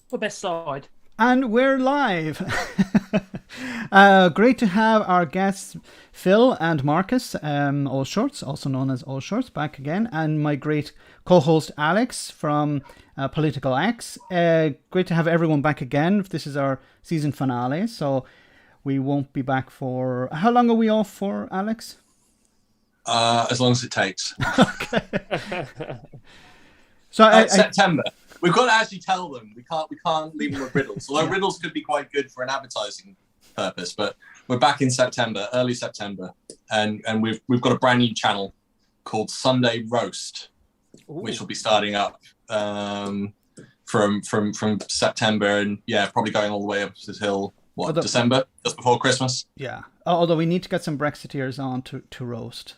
for best side. And we're live. Great to have our guests, Phil and Marcus, AllShorts, also known as AllShorts, back again, and my great co-host Alex from Political X. Great to have everyone back again. This is our season finale, so we won't be back for... How long are we off for, Alex? As long as it takes. Okay. So September. We've got to actually tell them. We can't leave them with riddles. Although riddles could be quite good for an advertising purpose, but we're back in September, early September, and we've got a brand new channel called Sunday Roast, which will be starting up from September, and probably going all the way up until December, just before Christmas. Yeah. Although we need to get some Brexiteers on to roast.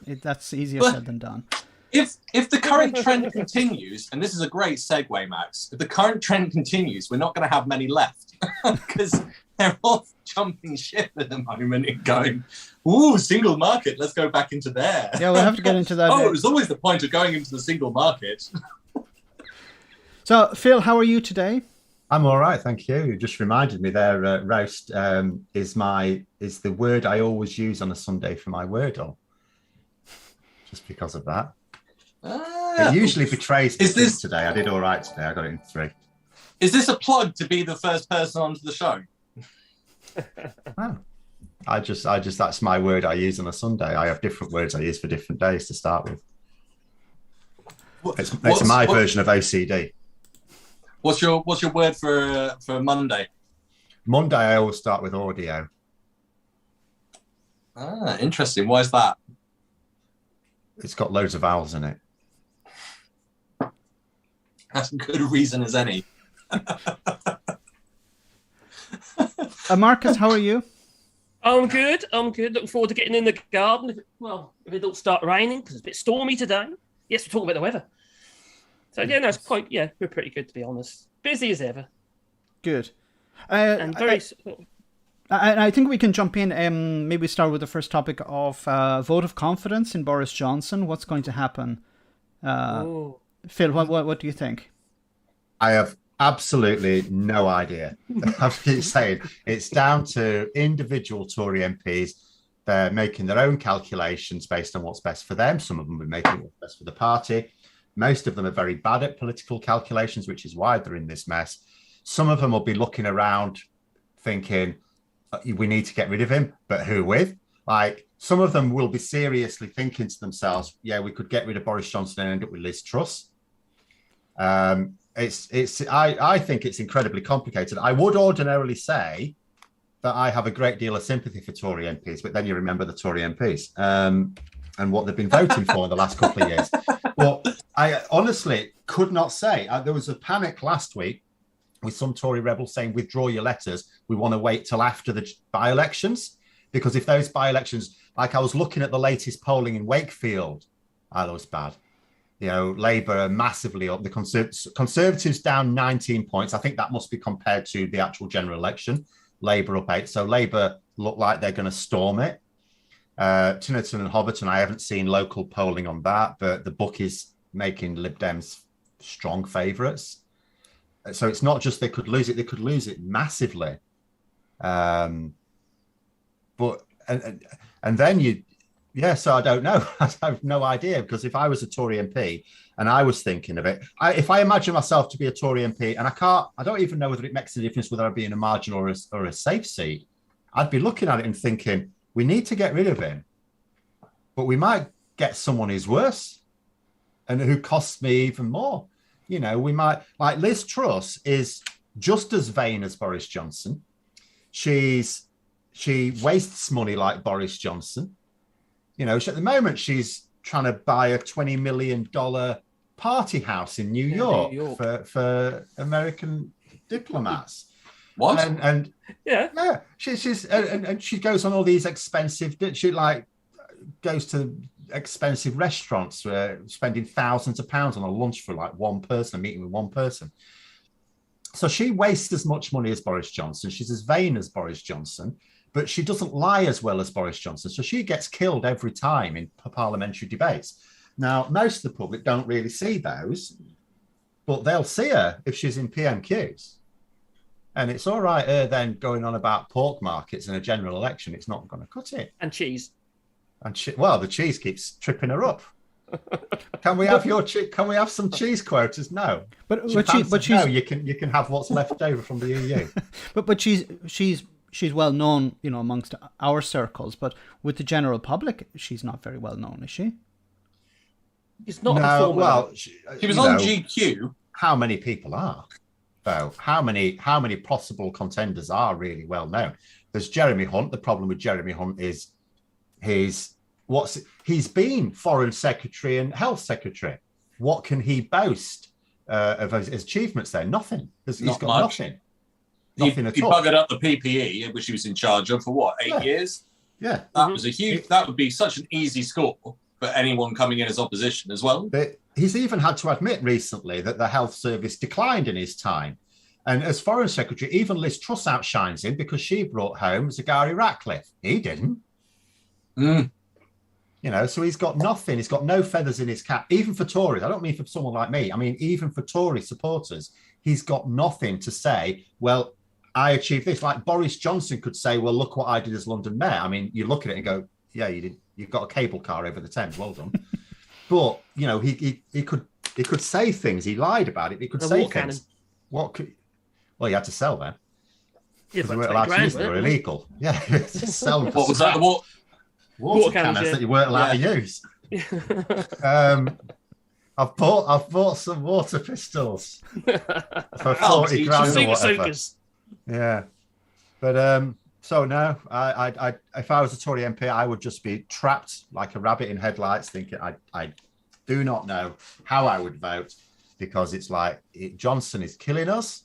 That's easier said than done. If the current trend continues, and this is a great segue, Max, if the current trend continues, we're not going to have many left because they're all jumping ship at the moment and going, ooh, single market, let's go back into there. Yeah, we'll have to get into that. It was always the point of going into the single market. So, Phil, how are you today? I'm all right, thank you. You just reminded me there, roast is the word I always use on a Sunday for my Wordle. Just because of that. It usually betrays me. Today I did all right today. I got it in 3. Is this a plug to be the first person onto the show? Oh. I just that's my word I use on a Sunday. I have different words I use for different days to start with. It's my version of OCD. What's your word for Monday? Monday I always start with audio. Interesting. Why is that? It's got loads of vowels in it. That's a good reason as any. Marcus, how are you? I'm good. Looking forward to getting in the garden. If it don't start raining, because it's a bit stormy today. Yes, we're talking about the weather. So, it's quite, we're pretty good, to be honest. Busy as ever. Good. And very... I think we can jump in. Maybe start with the first topic of vote of confidence in Boris Johnson. What's going to happen? Phil, what do you think? I have absolutely no idea. I keep saying it's down to individual Tory MPs. They're making their own calculations based on what's best for them. Some of them will be making what's best for the party. Most of them are very bad at political calculations, which is why they're in this mess. Some of them will be looking around thinking, we need to get rid of him, but who with? Like, some of them will be seriously thinking to themselves, we could get rid of Boris Johnson and end up with Liz Truss. I think it's incredibly complicated. I would ordinarily say that I have a great deal of sympathy for Tory MPs, but then you remember the Tory MPs and what they've been voting for in the last couple of years. Well, I honestly could not say. There was a panic last week with some Tory rebels saying, withdraw your letters. We want to wait till after the by-elections. Because if those by-elections, like I was looking at the latest polling in Wakefield, that was bad. Labour are massively up. The Conservatives down 19 points. I think that must be compared to the actual general election. Labour up 8. So Labour look like they're going to storm it. Tinnerton and Hobbiton, I haven't seen local polling on that, but the book is making Lib Dems strong favourites. So it's not just they could lose it massively. But then so I don't know. I have no idea, because if I was a Tory MP and I was thinking of it, if I imagine myself to be a Tory MP and I don't even know whether it makes a difference whether I'd be in a margin or a safe seat, I'd be looking at it and thinking, we need to get rid of him, but we might get someone who's worse and who costs me even more. We might, like Liz Truss is just as vain as Boris Johnson. She wastes money like Boris Johnson. At the moment, she's trying to buy a $20 million party house in New York. For American diplomats. What? And she goes on all these expensive. She goes to expensive restaurants, spending thousands of pounds on a lunch for one person, a meeting with one person. So she wastes as much money as Boris Johnson. She's as vain as Boris Johnson, but she doesn't lie as well as Boris Johnson. So she gets killed every time in parliamentary debates. Now, most of the public don't really see those. but they'll see her if she's in PMQs. And it's all right her then going on about pork markets in a general election. It's not going to cut it. And cheese. Well, the cheese keeps tripping her up. Can we have Can we have some cheese quotas? No. But she's no. You can have what's left over from the EU. But she's well known, amongst our circles. But with the general public, she's not very well known, is she? It's not. No. Well, she was on GQ. How many people are? Though how many possible contenders are really well known? There's Jeremy Hunt. The problem with Jeremy Hunt is he's been Foreign Secretary and Health Secretary. What can he boast of his achievements there? Nothing. He's got nothing. Nothing at all. He buggered up the PPE, which he was in charge of for what, 8 years? Yeah, that was a huge. That would be such an easy score for anyone coming in as opposition as well. But he's even had to admit recently that the health service declined in his time. And as Foreign Secretary, even Liz Truss outshines him because she brought home Zaghari Ratcliffe. He didn't. So he's got nothing. He's got no feathers in his cap. Even for Tories, I don't mean for someone like me. I mean, even for Tory supporters, he's got nothing to say, well, I achieved this. Like Boris Johnson could say, well, look what I did as London Mayor. I mean, you look at it and go, yeah, you did. You've got a cable car over the Thames. Well done. But, he could say things. He lied about it. He could say things. Well, you had to sell them. Yeah, because they weren't allowed to use them. They were illegal. Yeah, sell them. What was that? Water cannons that you weren't allowed to use. I've bought some water pistols for 40 grand or whatever. Yeah, but so no, I if I was a Tory MP, I would just be trapped like a rabbit in headlights, thinking I do not know how I would vote, because it's like Johnson is killing us,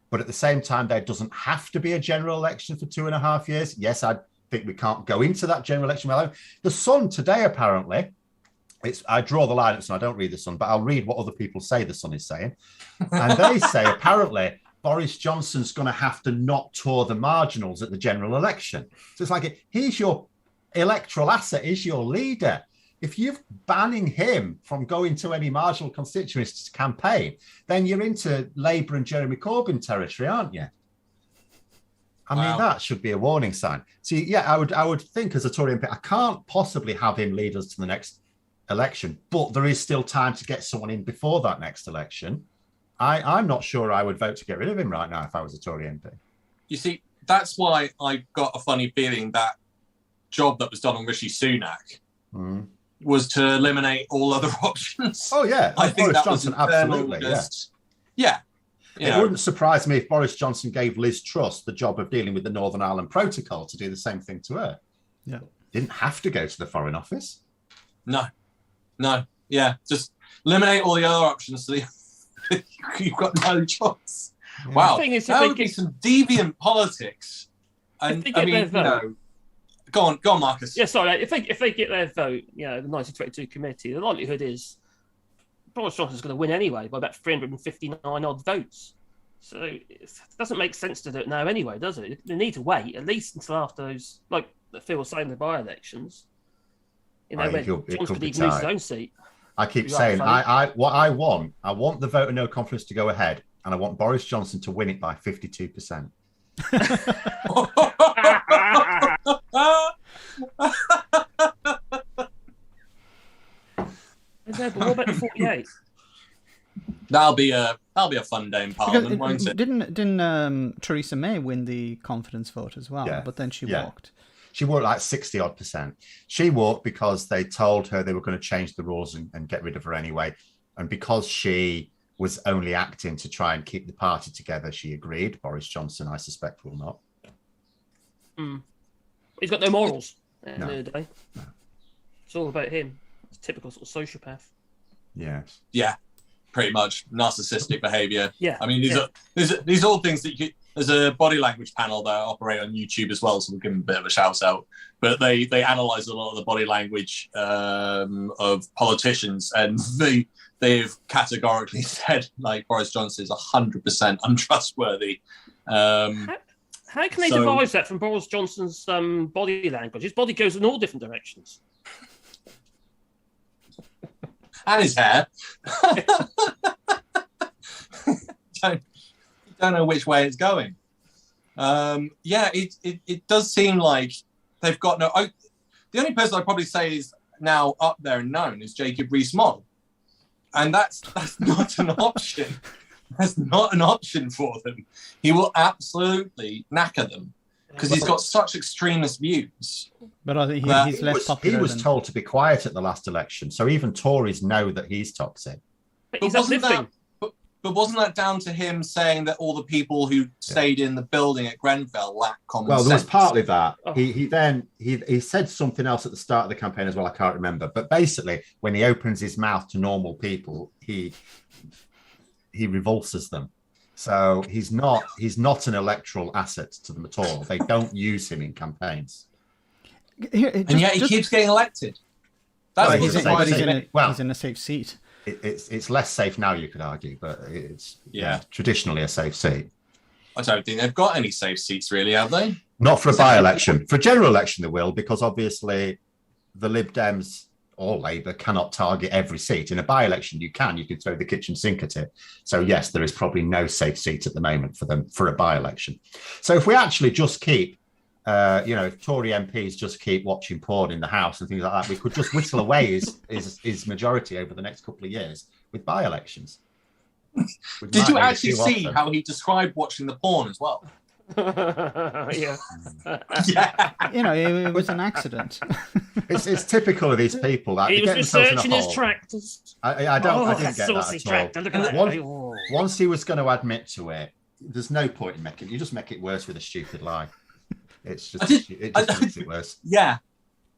but at the same time there doesn't have to be a general election for 2.5 years. Yes, I think we can't go into that general election alone. The Sun today, apparently, I draw the line at the Sun. I don't read the Sun, but I'll read what other people say the Sun is saying. And they say, apparently, Boris Johnson's going to have to not tour the marginals at the general election. So it's like, he's your electoral asset, he's your leader. If you're banning him from going to any marginal constituencies to campaign, then you're into Labour and Jeremy Corbyn territory, aren't you? I mean, that should be a warning sign. So, yeah, I would think as a Tory MP, I can't possibly have him lead us to the next election, but there is still time to get someone in before that next election. I'm not sure I would vote to get rid of him right now if I was a Tory MP. You see, that's why I got a funny feeling that job that was done on Rishi Sunak was to eliminate all other options. Oh, yeah. I think Boris that Johnson, was absolutely, yeah. It wouldn't surprise me if Boris Johnson gave Liz Truss the job of dealing with the Northern Ireland Protocol to do the same thing to her. Yeah. Didn't have to go to the Foreign Office. No. Yeah, just eliminate all the other options. So you've got no choice. Yeah. Wow, the thing is, that would be some deviant politics. And I mean, go on, Marcus. Yeah, sorry. If they get their vote, the 1922 committee, the likelihood is Boris Johnson's going to win anyway by about 359 odd votes. So it doesn't make sense to do it now anyway, does it? They need to wait at least until after those, like Phil was saying, the by-elections. When Johnson could even lose his own seat. I keep saying, I want the vote of no confidence to go ahead, and I want Boris Johnson to win it by 52%. But what about the 48? That'll be a fun day in Parliament, won't it? Didn't Theresa May win the confidence vote as well? Yeah. But then she walked. She walked like 60-odd%. She walked because they told her they were going to change the rules and get rid of her anyway. And because she was only acting to try and keep the party together, she agreed. Boris Johnson, I suspect, will not. He's got no morals at the end No. of the day. No. It's all about him. It's a typical sort of sociopath. Yes. Yeah, pretty much. Narcissistic behaviour. Yeah. I mean, these are all things that you could... There's a body language panel that operate on YouTube as well, so we'll give them a bit of a shout out. But they analyse a lot of the body language of politicians, and they've categorically said like Boris Johnson is 100% untrustworthy. How can they devise that from Boris Johnson's body language? His body goes in all different directions. And his hair. don't know which way it's going. It does seem like they've got no. The only person I'd probably say is now up there and known is Jacob Rees-Mogg, and that's not an option. That's not an option for them. He will absolutely knacker them because he's got such extremist views. But I think he's less popular. He was told to be quiet at the last election, so even Tories know that he's toxic. But he's uplifting. But wasn't that down to him saying that all the people who stayed in the building at Grenfell lack common sense? Well, there was partly that. Oh. He said something else at the start of the campaign as well. I can't remember. But basically, when he opens his mouth to normal people, he revulses them. So he's not an electoral asset to them at all. They don't use him in campaigns. And yet he keeps getting elected. He's in a safe seat. It's less safe now, you could argue, but it's traditionally a safe seat. I don't think they've got any safe seats, really, have they? Not for a by-election. For a general election, they will, because obviously the Lib Dems or Labour cannot target every seat. In a by-election, you can throw the kitchen sink at it. So yes, there is probably no safe seat at the moment for them for a by-election. So if we actually just keep if Tory MPs just keep watching porn in the House and things like that, we could just whittle away his majority over the next couple of years with by-elections. Did you actually see how he described watching the porn as well? Yeah. It was an accident. It's typical of these people that he was researching his tractors. I didn't get that at all. Once he was going to admit to it, there's no point in making it. You just make it worse with a stupid lie. It just makes it worse. Yeah.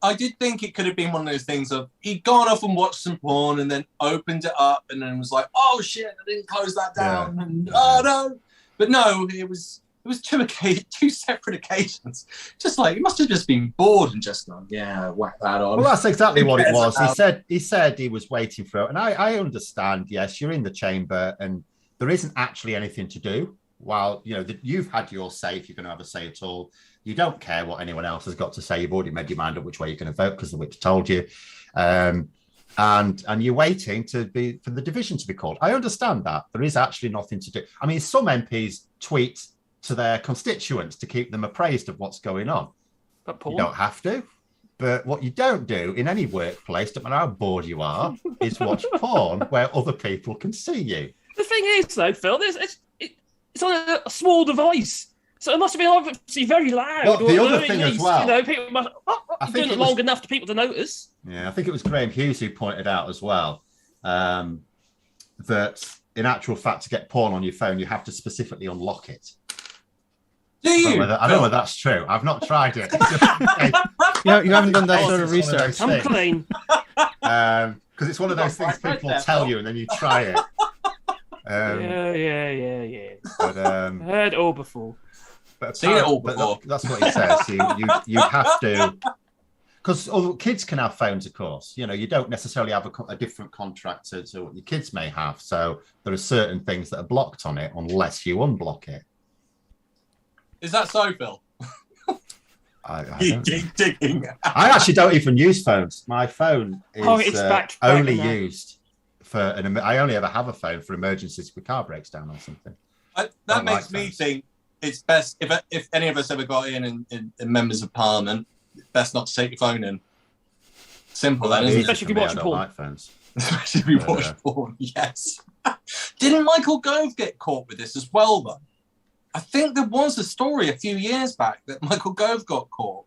I did think it could have been one of those things of he'd gone off and watched some porn and then opened it up and then was like, oh shit, I didn't close that down. Yeah. And oh no. But no, it was two separate occasions. Just like, he must have just been bored and just gone, yeah, whack that on. Well, that's exactly what it was. He said he was waiting for it. And I understand, yes, you're in the chamber and there isn't actually anything to do. While, you've had your say, if you're going to have a say at all. You don't care what anyone else has got to say. You've already made your mind up which way you're going to vote because the whip's told you. And you're waiting for the division to be called. I understand that. There is actually nothing to do. I mean, some MPs tweet to their constituents to keep them appraised of what's going on. But Paul, you don't have to. But what you don't do in any workplace, no matter how bored you are, is watch porn where other people can see you. The thing is, though, Phil, it's on a small device. So it must have been obviously very loud. Well, the other thing as well. People must have doing it long enough for people to notice. Yeah, I think it was Graham Hughes who pointed out as well that in actual fact, to get porn on your phone, you have to specifically unlock it. Do you? I don't know whether that's true. I've not tried it. You haven't done that sort of research. I'm clean. Because it's one of those things people tell you and then you try it. Yeah. But, heard it all before. Seen it all before. That's what he says. You have to, because kids can have phones, of course. You don't necessarily have a different contract to what your kids may have. So there are certain things that are blocked on it unless you unblock it. Is that so, Phil? I keep digging. I actually don't even use phones. My phone is only used for I only ever have a phone for emergencies if the car breaks down or something. That makes me think it's best if any of us ever got in members of Parliament, best not to take your phone in. Simple, that isn't it? Especially if you watch porn. Like phones. Especially if you watch porn. Yes. Didn't Michael Gove get caught with this as well, though? I think there was a story a few years back that Michael Gove got caught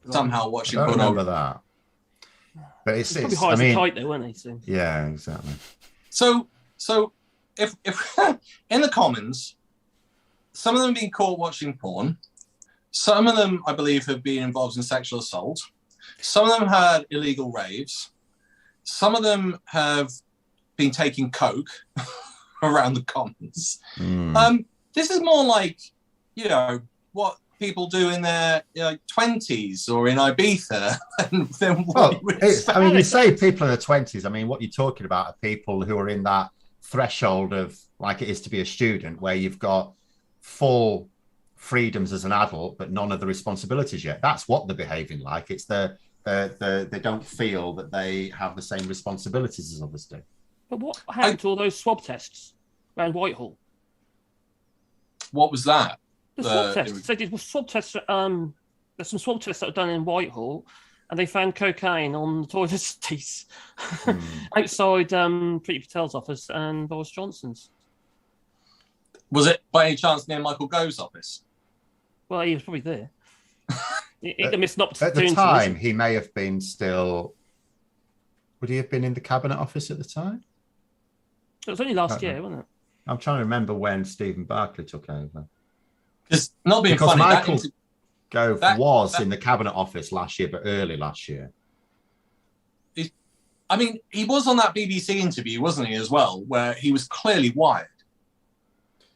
somehow watching porn. I don't remember that. But it's probably high as tight though, weren't they? So. Yeah, exactly. So if in the Commons, some of them have been caught watching porn. Some of them, I believe, have been involved in sexual assault. Some of them had illegal raves. Some of them have been taking coke around the Commons. This is more like, what people do in their 20s or in Ibiza than what you would expect. You say people in their 20s. I mean, what you're talking about are people who are in that threshold of like it is to be a student, where you've got full freedoms as an adult, but none of the responsibilities yet. That's what they're behaving like. It's they don't feel that they have the same responsibilities as others do. But what happened to all those swab tests around Whitehall? What was that? The swab tests. They did swab tests. There's some swab tests that were done in Whitehall, and they found cocaine on the toilet seats outside Priti Patel's office and Boris Johnson's. Was it by any chance near Michael Gove's office? Well, he was probably there. At the time, he may have been still. Would he have been in the cabinet office at the time? It was only last year, wasn't it? I'm trying to remember when Stephen Barclay took over. Because not being funny, Michael Gove was in the cabinet office last year, but early last year. I mean, he was on that BBC interview, wasn't he, as well, where he was clearly wired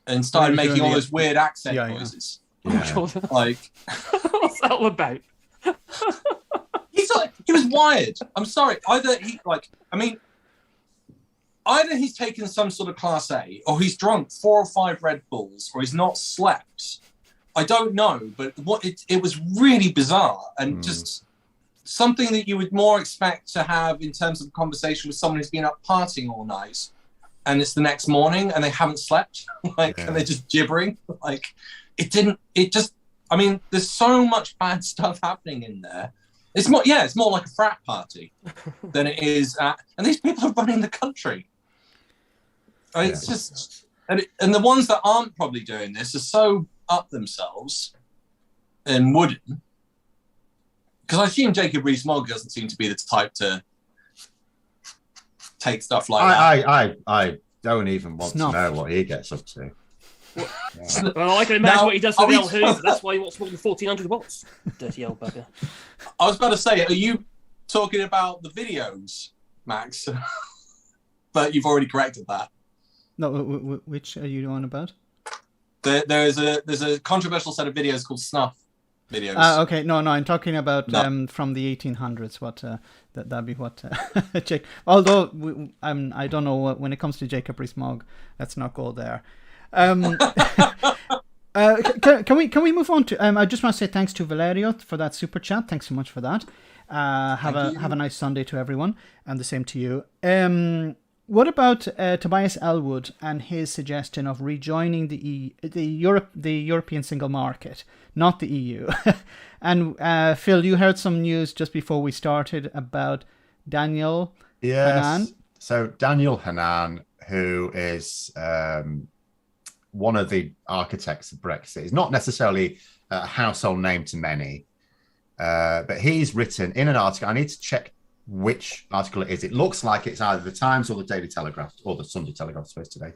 and started making all those weird accent noises. Yeah. Like, what's that all about? He was wired. I'm sorry. Either he's taken some sort of class A, or he's drunk 4 or 5 Red Bulls, or he's not slept. I don't know, but it was really bizarre and just something that you would more expect to have in terms of a conversation with someone who's been up partying all night, and it's the next morning and they haven't slept, and they're just gibbering. I mean, there's so much bad stuff happening in there. It's more like a frat party than it is. And these people are running the country. It's just, and the ones that aren't probably doing this are so up themselves and wouldn't. Because I assume Jacob Rees-Mogg doesn't seem to be the type to take stuff like that. I don't even want to know what he gets up to. Well, I can imagine what he does for the old Hoover. That's why he wants more than 1,400 watts. Dirty old bugger. I was about to say, are you talking about the videos, Max? But you've already corrected that. No, which are you on about? There's a controversial set of videos called snuff videos. Okay, no, I'm talking about from the 1800s. What that'd be what Jake. Although I don't know when it comes to Jacob Rees-Mogg, let's not go there. Can we move on to? I just want to say thanks to Valerio for that super chat. Thanks so much for that. Have a nice Sunday to everyone, and the same to you. What about Tobias Elwood and his suggestion of rejoining the European single market, not the EU? And Phil, you heard some news just before we started about Daniel Hannan. So Daniel Hannan, who is one of the architects of Brexit, is not necessarily a household name to many, but he's written in an article. I need to check which article it is. It looks like it's either the Times or the Daily Telegraph or the Sunday Telegraph, I suppose, today.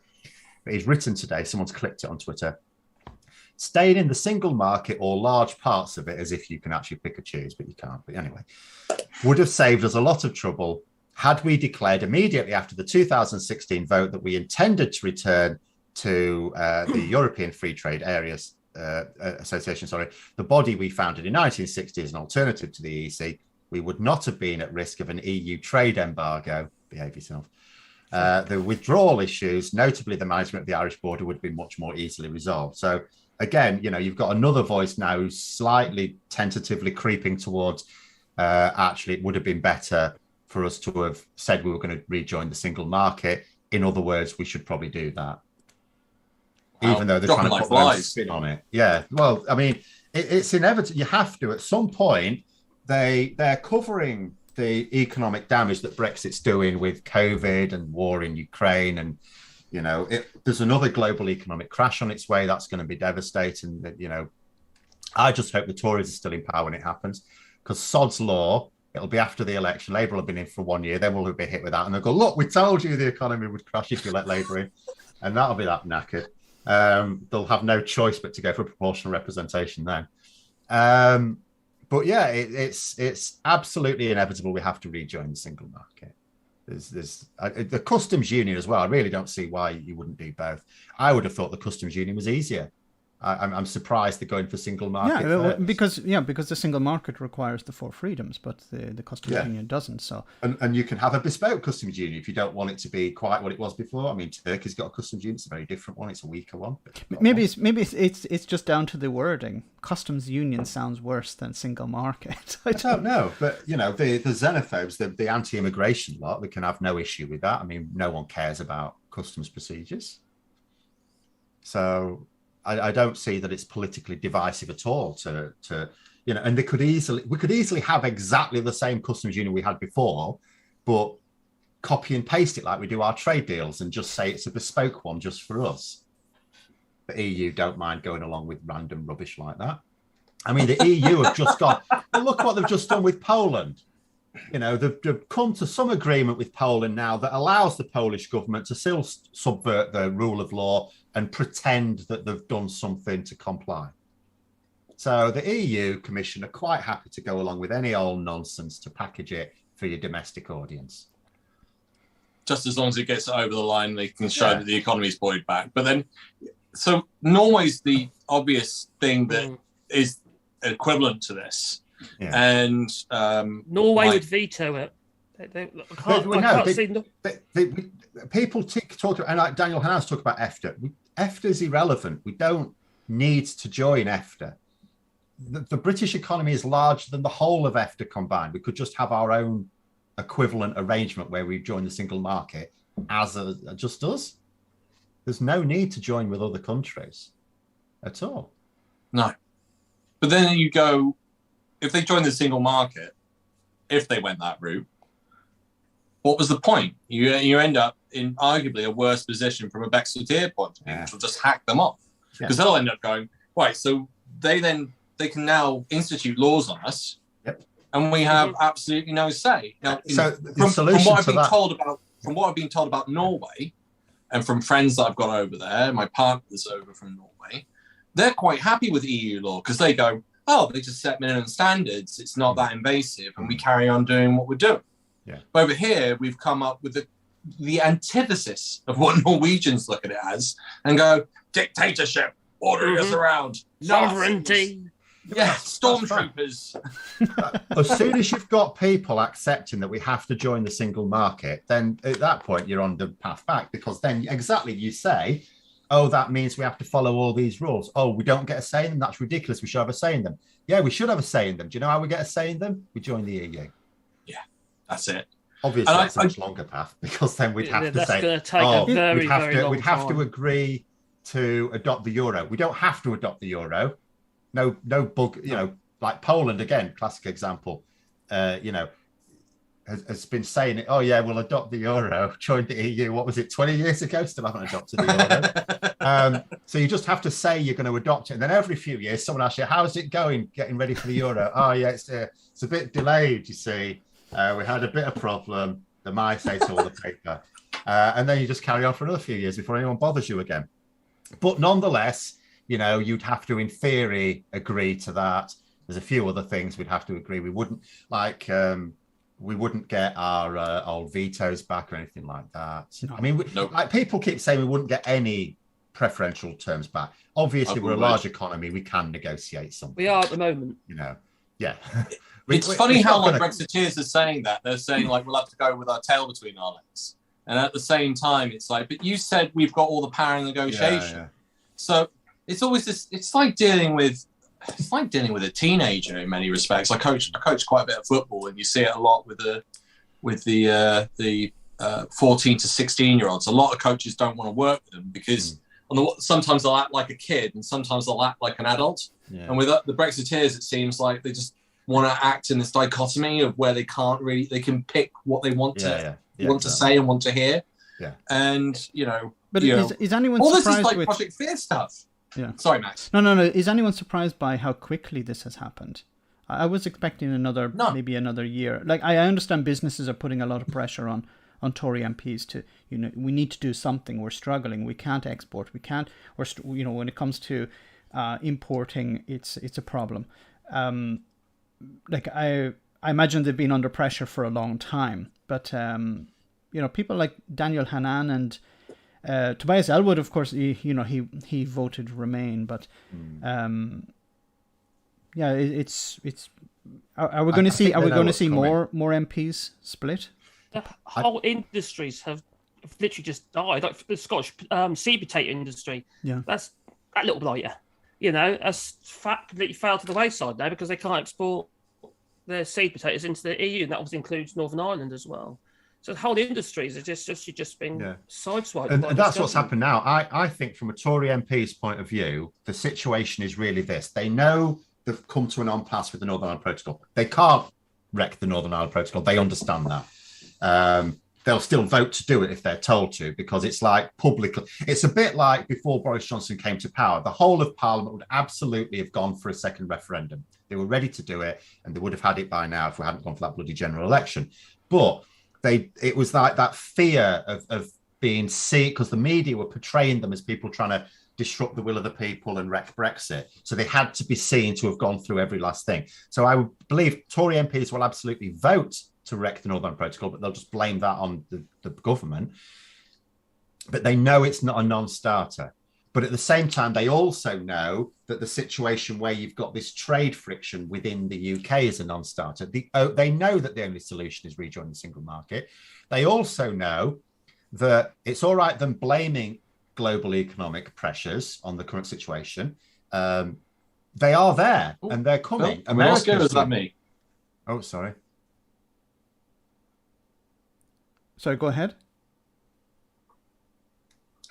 But he's written today, someone's clicked it on Twitter, staying in the single market or large parts of it, as if you can actually pick and choose, but you can't. But anyway, would have saved us a lot of trouble had we declared immediately after the 2016 vote that we intended to return to the European Free Trade Areas Association, the body we founded in 1960 as an alternative to the EEC. We would not have been at risk of an EU trade embargo. Behave yourself. The withdrawal issues, notably the management of the Irish border, would be much more easily resolved. So again, you've got another voice now who's slightly tentatively creeping towards actually it would have been better for us to have said we were going to rejoin the single market. In other words, we should probably do that. Wow. Even though they're trying to put a spin on it. Yeah, well, I mean, it's inevitable. You have to, at some point, they're covering the economic damage that Brexit's doing with COVID and war in Ukraine. And, there's another global economic crash on its way. That's going to be devastating. I just hope the Tories are still in power when it happens, because sod's law, it'll be after the election. Labour will have been in for 1 year. Then we'll be hit with that. And they'll go, look, we told you the economy would crash if you let Labour in. And that'll be that knackered. They'll have no choice but to go for proportional representation then. But yeah, it's absolutely inevitable. We have to rejoin the single market. There's the customs union as well. I really don't see why you wouldn't do both. I would have thought the customs union was easier. I'm surprised they're going for single market. Because the single market requires the 4 freedoms, but the customs union doesn't. So and you can have a bespoke customs union if you don't want it to be quite what it was before. I mean, Turkey's got a customs union; it's a very different one. It's a weaker one. Maybe it's just down to the wording. Customs union sounds worse than single market. I don't know, but the xenophobes, the anti-immigration lot, we can have no issue with that. I mean, no one cares about customs procedures. So I don't see that it's politically divisive at all to and we could easily have exactly the same customs union we had before, but copy and paste it like we do our trade deals and just say it's a bespoke one just for us. The EU don't mind going along with random rubbish like that. I mean, the EU have just gone, well, look what they've just done with Poland. They've come to some agreement with Poland now that allows the Polish government to still subvert the rule of law and pretend that they've done something to comply. So the EU Commission are quite happy to go along with any old nonsense to package it for your domestic audience. Just as long as it gets over the line, they can show that the economy's buoyed back. But then, so Norway's the obvious thing that is equivalent to this. Yeah. And Norway would veto it. People talk, and like Daniel Hanan's talk about EFTA. EFTA is irrelevant. We don't need to join EFTA. The British economy is larger than the whole of EFTA combined. We could just have our own equivalent arrangement where we join the single market as just us. There's no need to join with other countries at all. No. But then you go, if they join the single market, if they went that route, what was the point? You end up in arguably a worse position from a Brexiteer point of view, which will just hack them off. Because they'll end up going, right, so they can now institute laws on us, and we have absolutely no say. Now, from what I've been told about Norway, and from friends that I've got over there, my partner's over from Norway, they're quite happy with EU law because they go, oh, they just set minimum standards. It's not that invasive, and we carry on doing what we're doing. Yeah. But over here, we've come up with the antithesis of what Norwegians look at it as and go, dictatorship, ordering us around, sovereignty. Yeah, stormtroopers. As soon as you've got people accepting that we have to join the single market, then at that point you're on the path back, because then exactly you say, oh, that means we have to follow all these rules. Oh, we don't get a say in them. That's ridiculous. We should have a say in them. Yeah, we should have a say in them. Do you know how we get a say in them? We join the EU. Yeah, that's it. Obviously, that's a much longer path, because then we'd have to say, we'd have to agree to adopt the euro. We don't have to adopt the euro. No bug, like Poland, again, classic example, has been saying it, oh yeah, we'll adopt the euro, joined the EU, what was it, 20 years ago, still haven't adopted the euro. So you just have to say you're going to adopt it, and then every few years someone asks you, how's it going, getting ready for the euro? Oh yeah, it's a bit delayed, you see. We had a bit of problem, the MI say to all the paper. And then you just carry on for another few years before anyone bothers you again. But nonetheless, you'd have to, in theory, agree to that. There's a few other things we'd have to agree. We wouldn't get our old vetoes back or anything like that. I mean, like people keep saying we wouldn't get any preferential terms back. Obviously, we're a large economy. We can negotiate something. We are at the moment. Yeah. It's funny how Brexiteers are saying that. They're saying, like, we'll have to go with our tail between our legs. And at the same time, it's like, but you said we've got all the power in negotiation. Yeah. So it's always this. It's like dealing with a teenager in many respects. I coach quite a bit of football, and you see it a lot with the 14 to 16-year-olds. A lot of coaches don't want to work with them because sometimes they'll act like a kid, and sometimes they'll act like an adult. Yeah. And with the Brexiteers, it seems like they just want to act in this dichotomy of where they can pick what they want to say and want to hear. Yeah. And but is anyone all surprised this is like with Project Fear stuff? Yeah. Sorry, Max. No. Is anyone surprised by how quickly this has happened? I was expecting maybe another year. Like, I understand businesses are putting a lot of pressure on Tory MPs to, we need to do something. We're struggling. We can't export. We can't. When it comes to importing, it's a problem. I imagine they've been under pressure for a long time. But people like Daniel Hanan and Tobias Ellwood, of course, he voted Remain, but it's. Are we going to see? Are we going to see more MPs split? The whole industries have literally just died. Like the Scottish seed potato industry. Yeah, that's that little blighter. Has completely failed to the wayside now because they can't export their seed potatoes into the EU, and that also includes Northern Ireland as well. So the whole industries are just been sideswiped. And that's what's happened now. I think from a Tory MP's point of view, the situation is really this. They know they've come to an impasse with the Northern Ireland Protocol. They can't wreck the Northern Ireland Protocol. They understand that. They'll still vote to do it if they're told to, because it's like publicly. It's a bit like before Boris Johnson came to power. The whole of Parliament would absolutely have gone for a second referendum. They were ready to do it, and they would have had it by now if we hadn't gone for that bloody general election. But it was like that fear of being seen, because the media were portraying them as people trying to disrupt the will of the people and wreck Brexit. So they had to be seen to have gone through every last thing. So I would believe Tory MPs will absolutely vote to wreck the Northern Protocol, but they'll just blame that on the government. But they know it's not a non-starter. But at the same time, they also know that the situation where you've got this trade friction within the UK is a non-starter. They know that the only solution is rejoining the single market. They also know that it's all right them blaming global economic pressures on the current situation. They are there and they're coming. And we're also is that me? Oh, sorry. Sorry, go ahead.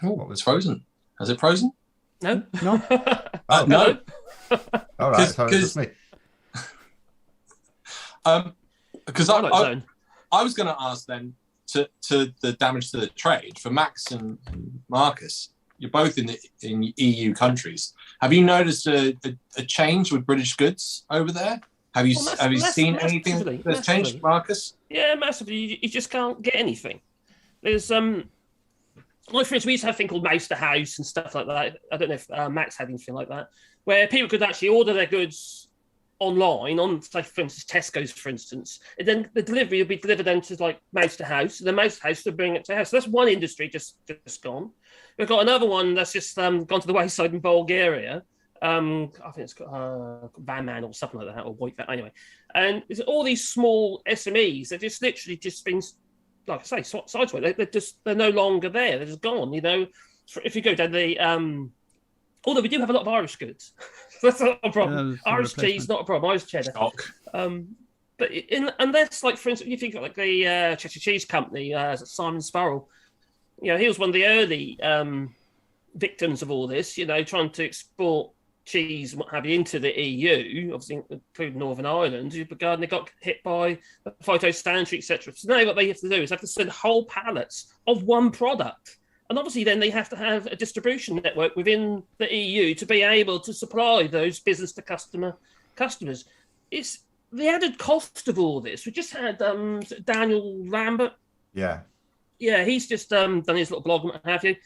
Oh, it's frozen. Has it frozen? No. No. No. All right. Because me. Because I was going to ask then to the damage to the trade for Max and Marcus. You're both in EU countries. Have you noticed a change with British goods over there? Have you seen anything that's changed, Marcus? Yeah, massively. You just can't get anything. There's like, for instance, we used to have a thing called Mouse to House and stuff like that. I don't know if Max had anything like that, where people could actually order their goods online on, say, for instance, Tesco's, for instance, and then the delivery would be delivered then to like Mouse to House, and the Mouse to House would bring it to house. So that's one industry just gone. We've got another one that's just gone to the wayside in Bulgaria. I think it's got Van Man or something like that, or White Van, anyway. And it's all these small SMEs that just literally just been, like I say, sideswiped. They're no longer there. They're just gone. You know, if you go down the, although we do have a lot of Irish goods, that's not a problem. Irish cheese, not a problem. Irish cheddar. But unless, like, for instance, you think of like the Cheshire Cheese Company, Simon Sparrow. You know, he was one of the early victims of all this. You know, trying to export cheese and what have you into the EU, obviously including Northern Ireland, and they got hit by the phytosanitary, etc. So now what they have to do is have to send whole pallets of one product. And obviously then they have to have a distribution network within the EU to be able to supply those business to customers. It's the added cost of all this. We just had Daniel Lambert. Yeah, he's just done his little blog and what have you.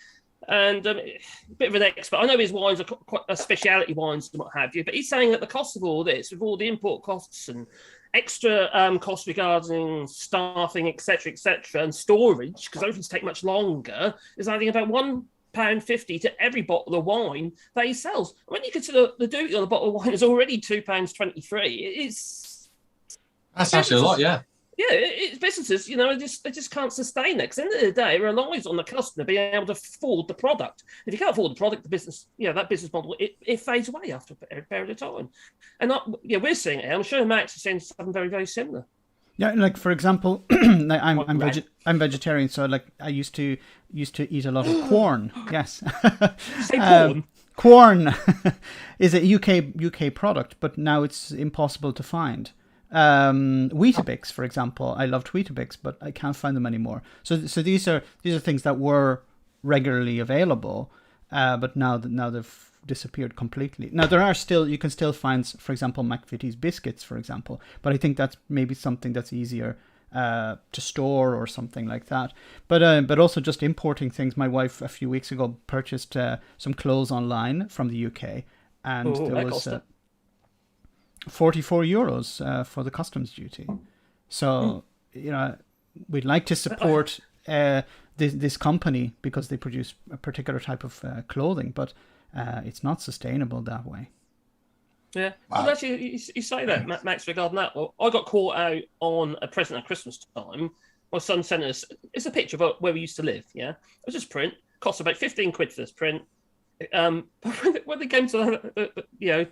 And a bit of an expert. I know his wines are quite speciality wines and what have you, but he's saying that the cost of all this, with all the import costs and extra costs regarding staffing, etc., and storage, because everything's take much longer, is adding about £1.50 to every bottle of wine that he sells. When you consider the duty on a bottle of wine is already £2.23, that's actually a lot, yeah. Yeah, it's businesses, you know, they just can't sustain it. Because at the end of the day, it relies on the customer being able to afford the product. If you can't afford the product, the business, that business model, it fades away after a period of time. And we're seeing it. I'm sure Max is saying something very, very similar. Yeah, like for example, I'm vegetarian, so like I used to eat a lot of corn. Yes, say corn. Corn is a UK product, but now it's impossible to find. Weetabix, for example, I loved Weetabix, but I can't find them anymore. So these are things that were regularly available, but now they've disappeared completely. Now you can still find, for example, McVitie's biscuits, for example, but I think that's maybe something that's easier to store or something like that. But also just importing things. My wife a few weeks ago purchased some clothes online from the UK, and there was €44 for the customs duty. So we'd like to support this company because they produce a particular type of clothing, but it's not sustainable that way. Yeah, wow. Well, actually, you say that, Max, regarding that. Well, I got caught out on a present at Christmas time. My son sent us, it's a picture of where we used to live, yeah? It was just print, cost about 15 quid for this print. But when they came to, to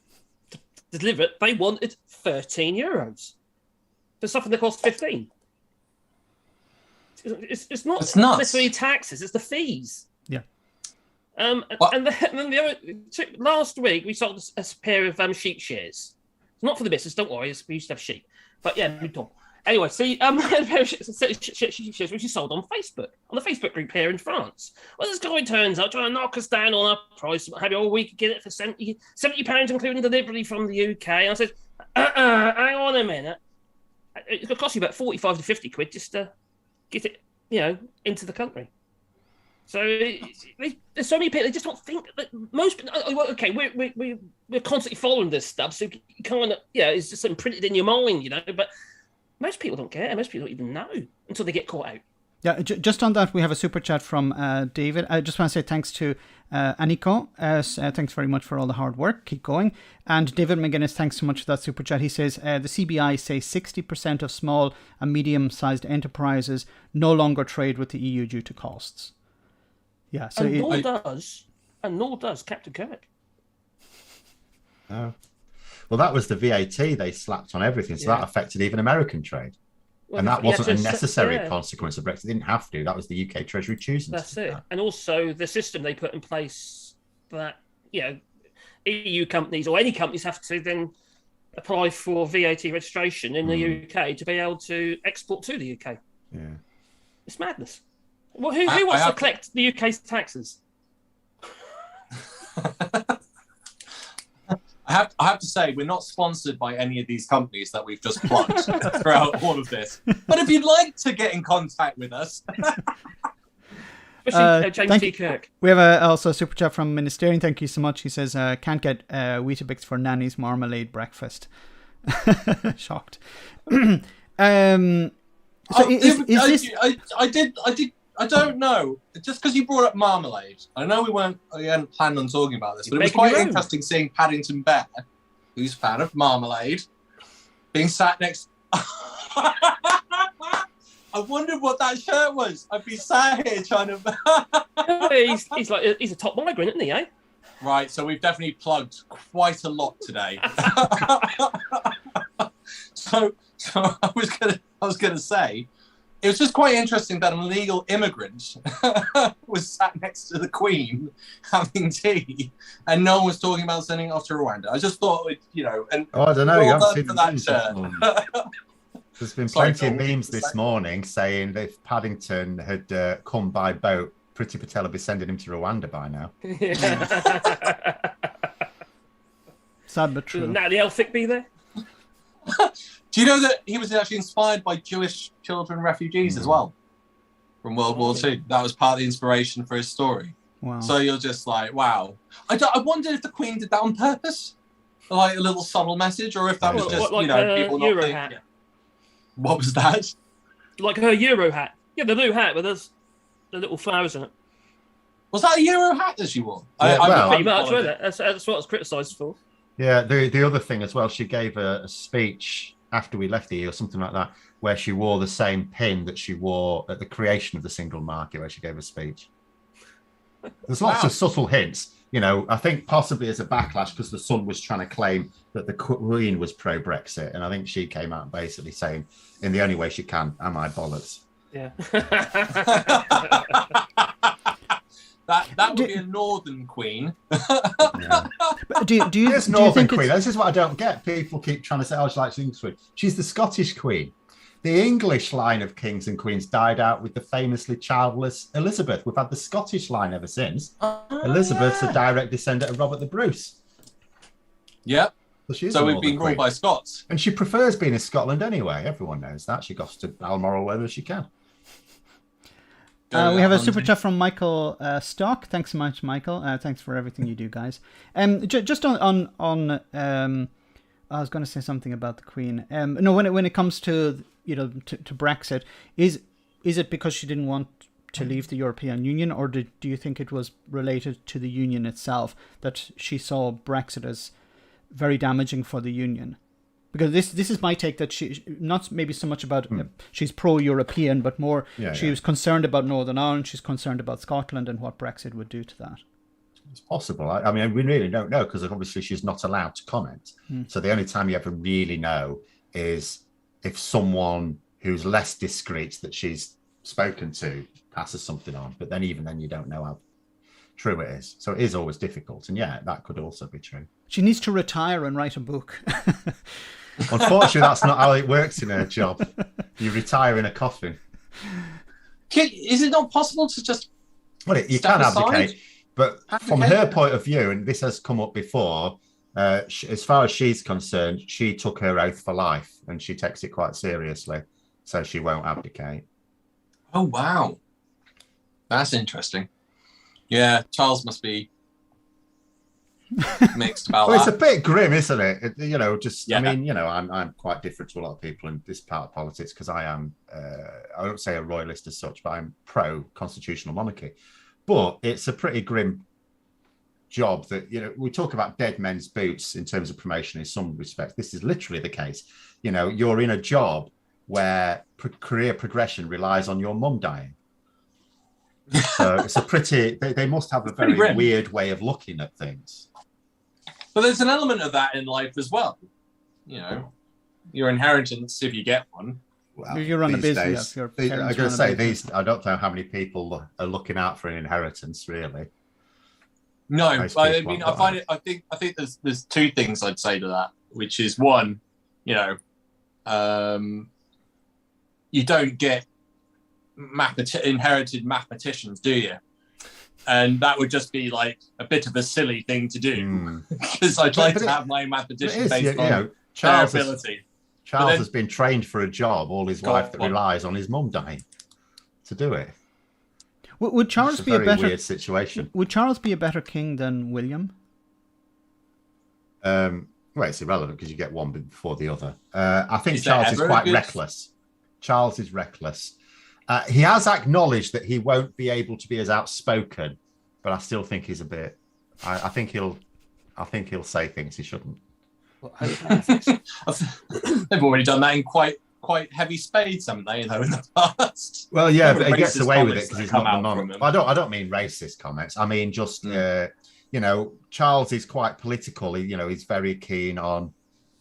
deliver it, they wanted €13 for something that cost 15. It's not It's nuts. necessarily taxes; it's the fees. Yeah. And then the other last week we sold a pair of sheep shears. It's not for the business, don't worry. We used to have sheep, but yeah, we don't. Anyway, see, a pair of sheep shears which is sold on Facebook, on the Facebook group here in France. Well, this guy turns up trying to knock us down on our price. Have you all we could get it for £70, including delivery from the UK. And I said, hang on a minute. It's going to cost you about 45 to 50 quid just to get it, into the country. So there's so many people, they just don't think that most, okay, we're constantly following this stuff, so you kind of, it's just imprinted in your mind, but most people don't care, most people don't even know until they get caught out. Yeah, just on that, we have a super chat from David. I just want to say thanks to Aniko. Thanks very much for all the hard work. Keep going. And David McGuinness, thanks so much for that super chat. He says, the CBI say 60% of small and medium-sized enterprises no longer trade with the EU due to costs. Yeah, so nor does Captain Kirk. Oh. Well, that was the VAT they slapped on everything, so that affected even American trade. Well, and that wasn't a necessary consequence of Brexit. They didn't have to. That was the UK Treasury choosing. That's it. That. And also the system they put in place that, EU companies or any companies have to then apply for VAT registration in the UK to be able to export to the UK. Yeah. It's madness. Well, who wants to collect the UK's taxes? I have to say, we're not sponsored by any of these companies that we've just plugged throughout all of this. But if you'd like to get in contact with us... Especially James T. Kirk. We have also a super chat from Ministerian. Thank you so much. He says, can't get Weetabix for Nanny's marmalade breakfast. Shocked. I don't know. Just because you brought up marmalade, I know we hadn't planned on talking about this, but it was quite interesting seeing Paddington Bear, who's a fan of marmalade, being sat next. I wondered what that shirt was. I'd be sat here trying to. he's a top migrant, isn't he? Right. So we've definitely plugged quite a lot today. So I was gonna say. It was just quite interesting that an illegal immigrant was sat next to the Queen having tea, and no one was talking about sending it off to Rwanda. I just thought, and I don't know. You haven't seen that shirt. There's been plenty of memes this morning saying that if Paddington had come by boat, Priti Patel would be sending him to Rwanda by now. Sad but true. Will Natalie Elphick be there? Do you know that he was actually inspired by Jewish children refugees as well from World War II? That was part of the inspiration for his story. Wow. So you're just like, wow. I wondered if the Queen did that on purpose, like a little subtle message, or if that was just people not Euro thinking. hat. What was that? Like her Euro hat. Yeah, the blue hat with the little flowers in it. Was that a Euro hat that she wore? Yeah, pretty much, wasn't it? That's what I was criticised for. Yeah, the other thing as well, she gave a speech after we left the EU or something like that, where she wore the same pin that she wore at the creation of the single market, where she gave a speech. There's lots of subtle hints. I think possibly as a backlash because the Sun was trying to claim that the Queen was pro-Brexit, and I think she came out basically saying, in the only way she can, am I bollocks? Yeah. That would be a Northern Queen. Yeah. But do you There's Northern Queen. This is what I don't get. People keep trying to say, she likes the English Queen. She's the Scottish Queen. The English line of kings and queens died out with the famously childless Elizabeth. We've had the Scottish line ever since. Elizabeth's a direct descendant of Robert the Bruce. Yep. So we've been ruled by Scots. And she prefers being in Scotland anyway. Everyone knows that. She goes to Balmoral wherever she can. We have a super chat from Michael Stock. Thanks so much, Michael. Thanks for everything you do, guys. Just on I was going to say something about the Queen. No, when it comes to to Brexit, is it because she didn't want to leave the European Union, or do you think it was related to the Union itself that she saw Brexit as very damaging for the Union? Because this is my take, that she not maybe so much about she's pro-European, but more she was concerned about Northern Ireland, she's concerned about Scotland and what Brexit would do to that. It's possible. I mean, we really don't know because obviously she's not allowed to comment. So the only time you ever really know is if someone who's less discreet that she's spoken to passes something on, but then even then you don't know how true it is. So it is always difficult. And yeah, that could also be true. She needs to retire and write a book. Unfortunately, that's not how it works in her job. You retire in a coffin. Is it not possible to just... Well, you can abdicate, but from her point of view, and this has come up before, as far as she's concerned, she took her oath for life and she takes it quite seriously. So she won't abdicate. Oh, wow. That's interesting. Yeah, Charles must be mixed about Well, that. it's a bit grim, isn't it? Yeah. I mean, I'm quite different to a lot of people in this part of politics because I am, I don't say a royalist as such, but I'm pro-constitutional monarchy. But it's a pretty grim job that, we talk about dead men's boots in terms of promotion in some respects. This is literally the case. You're in a job where career progression relies on your mum dying. So it's a pretty, they must have a very weird way of looking at things. But there's an element of that in life as well. Your inheritance, if you get one. Well, you run a business. I'm going to say I don't know how many people are looking out for an inheritance, really. No, I think there's two things I'd say to that, which is one, you don't get inherited mathematicians, do you? And that would just be like a bit of a silly thing to do because I'd like to have my mathematician based on their ability. Charles has been trained for a job all his life that relies on his mum dying to do it. Would Charles be a better weird situation? Would Charles be a better king than William? Well, it's irrelevant because you get one before the other. I think Charles is quite reckless. Charles is reckless. He has acknowledged that he won't be able to be as outspoken, but I still think he's a bit. I think he'll say things he shouldn't. Well, they've already done that in quite heavy spades, haven't they? In the past. Well, yeah, but he gets away with it because he's not the non. I don't mean racist comments. I mean just Charles is quite political. He's very keen on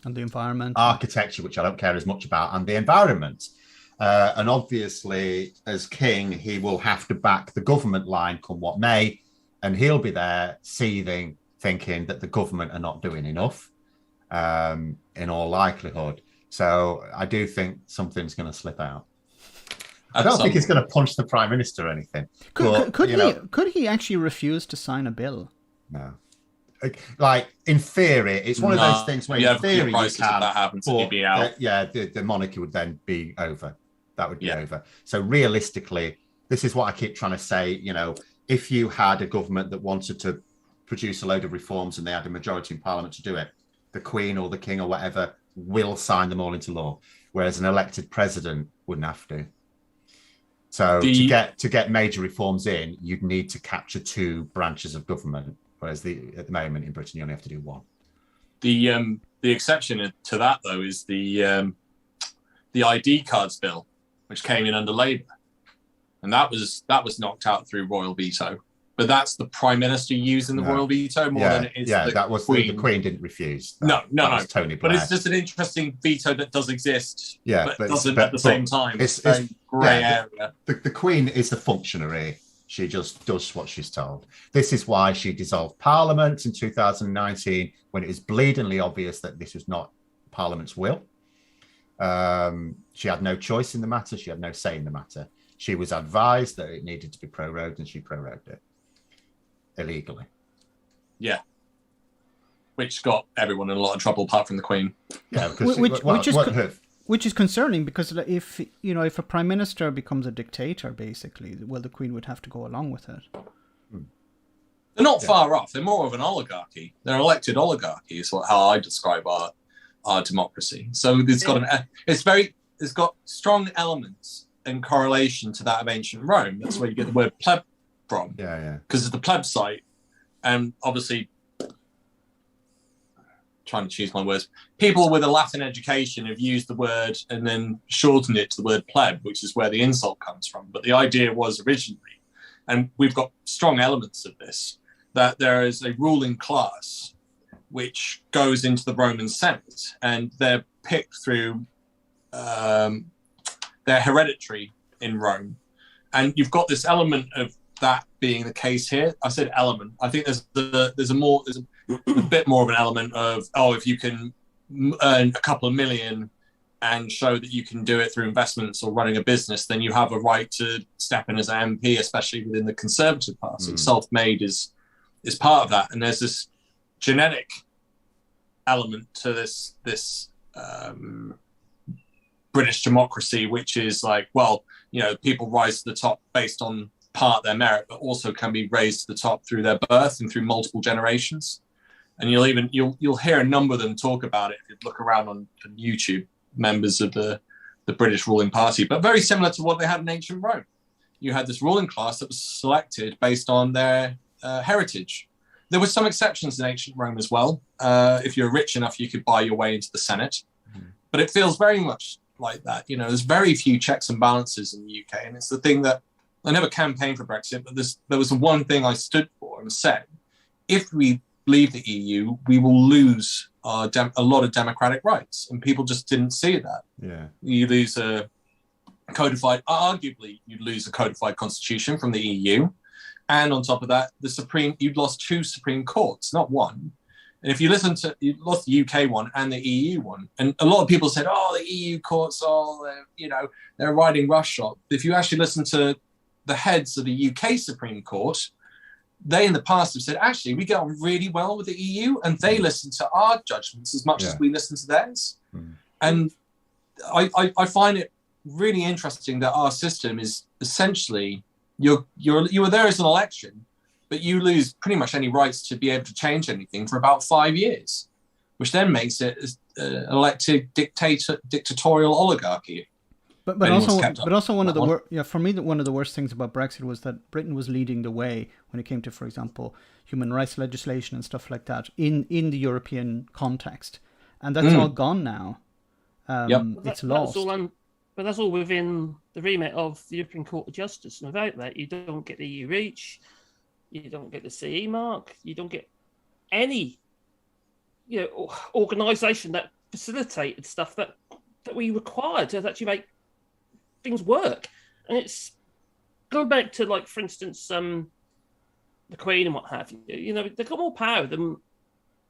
the environment, architecture, which I don't care as much about, and the environment. And obviously, as king, he will have to back the government line come what may, and he'll be there seething, thinking that the government are not doing enough, in all likelihood. So I do think something's going to slip out. I don't think he's going to punch the Prime Minister or anything. Could he actually refuse to sign a bill? No. Like, in theory, it's one of those things where in theory you can, that happens, he'd be out. The monarchy would then be over. That would be over. So realistically, this is what I keep trying to say, if you had a government that wanted to produce a load of reforms and they had a majority in Parliament to do it, the Queen or the King or whatever will sign them all into law, whereas an elected president wouldn't have to. So to get major reforms in, you'd need to capture two branches of government, whereas at the moment in Britain you only have to do one. The exception to that though is the ID cards bill, which came in under Labour, and that was knocked out through royal veto. But that's the Prime Minister using the royal veto more than it is the Queen. The Queen didn't refuse. No. Tony Blair. But it's just an interesting veto that does exist, but doesn't at the same time. It's a grey area. The Queen is the functionary. She just does what she's told. This is why she dissolved Parliament in 2019 when it was bleedingly obvious that this was not Parliament's will. She had no choice in the matter. She had no say in the matter. She was advised that it needed to be prorogued and she prorogued it. Illegally. Yeah. Which got everyone in a lot of trouble apart from the Queen. Yeah, which is concerning because if a prime minister becomes a dictator, basically, well, the Queen would have to go along with it. They're not far off. They're more of an oligarchy. They're an elected oligarchy is how I describe our democracy. So it's got strong elements in correlation to that of ancient Rome. That's where you get the word pleb from. Because of the plebiscite, and obviously trying to choose my words, people with a Latin education have used the word and then shortened it to the word pleb, which is where the insult comes from. But the idea was originally, and we've got strong elements of this, that there is a ruling class which goes into the Roman Senate, and they're picked through, they're hereditary in Rome. And you've got this element of that being the case here. I said element. I think there's a bit more of an element of, if you can earn a couple of million and show that you can do it through investments or running a business, then you have a right to step in as an MP, especially within the Conservative Party. Self-made is part of that. And there's this genetic element to this British democracy, which is like, well, people rise to the top based on part their merit, but also can be raised to the top through their birth and through multiple generations. And you'll hear a number of them talk about it if you look around on YouTube, members of the British ruling party, but very similar to what they had in ancient Rome. You had this ruling class that was selected based on their heritage. There were some exceptions in ancient Rome as well. If you're rich enough, you could buy your way into the Senate. But it feels very much like that. There's very few checks and balances in the UK. And it's the thing that I never campaigned for Brexit, but there was the one thing I stood for and said, if we leave the EU, we will lose a lot of democratic rights. And people just didn't see that. Yeah. You lose arguably you'd lose a codified constitution from the EU. And on top of that, you'd lost 2 Supreme Courts, not one. And if you lost the UK one and the EU one, and a lot of people said, the EU courts, they're riding roughshod. If you actually listen to the heads of the UK Supreme Court, they in the past have said, actually, we get on really well with the EU, and they listen to our judgments as much as we listen to theirs. And I find it really interesting that our system is essentially, you were there as an election, but you lose pretty much any rights to be able to change anything for about 5 years, which then makes it an elected dictatorial oligarchy. But also one of the for me, one of the worst things about Brexit was that Britain was leading the way when it came to, for example, human rights legislation and stuff like that in the European context, and that's all gone now. It's lost. But that's all within the remit of the European Court of Justice, and without that, you don't get the EU reach. You don't get the CE mark. You don't get any, organisation that facilitated stuff that we required to actually make things work. And it's going back to, like, for instance, the Queen and what have you. They've got more power than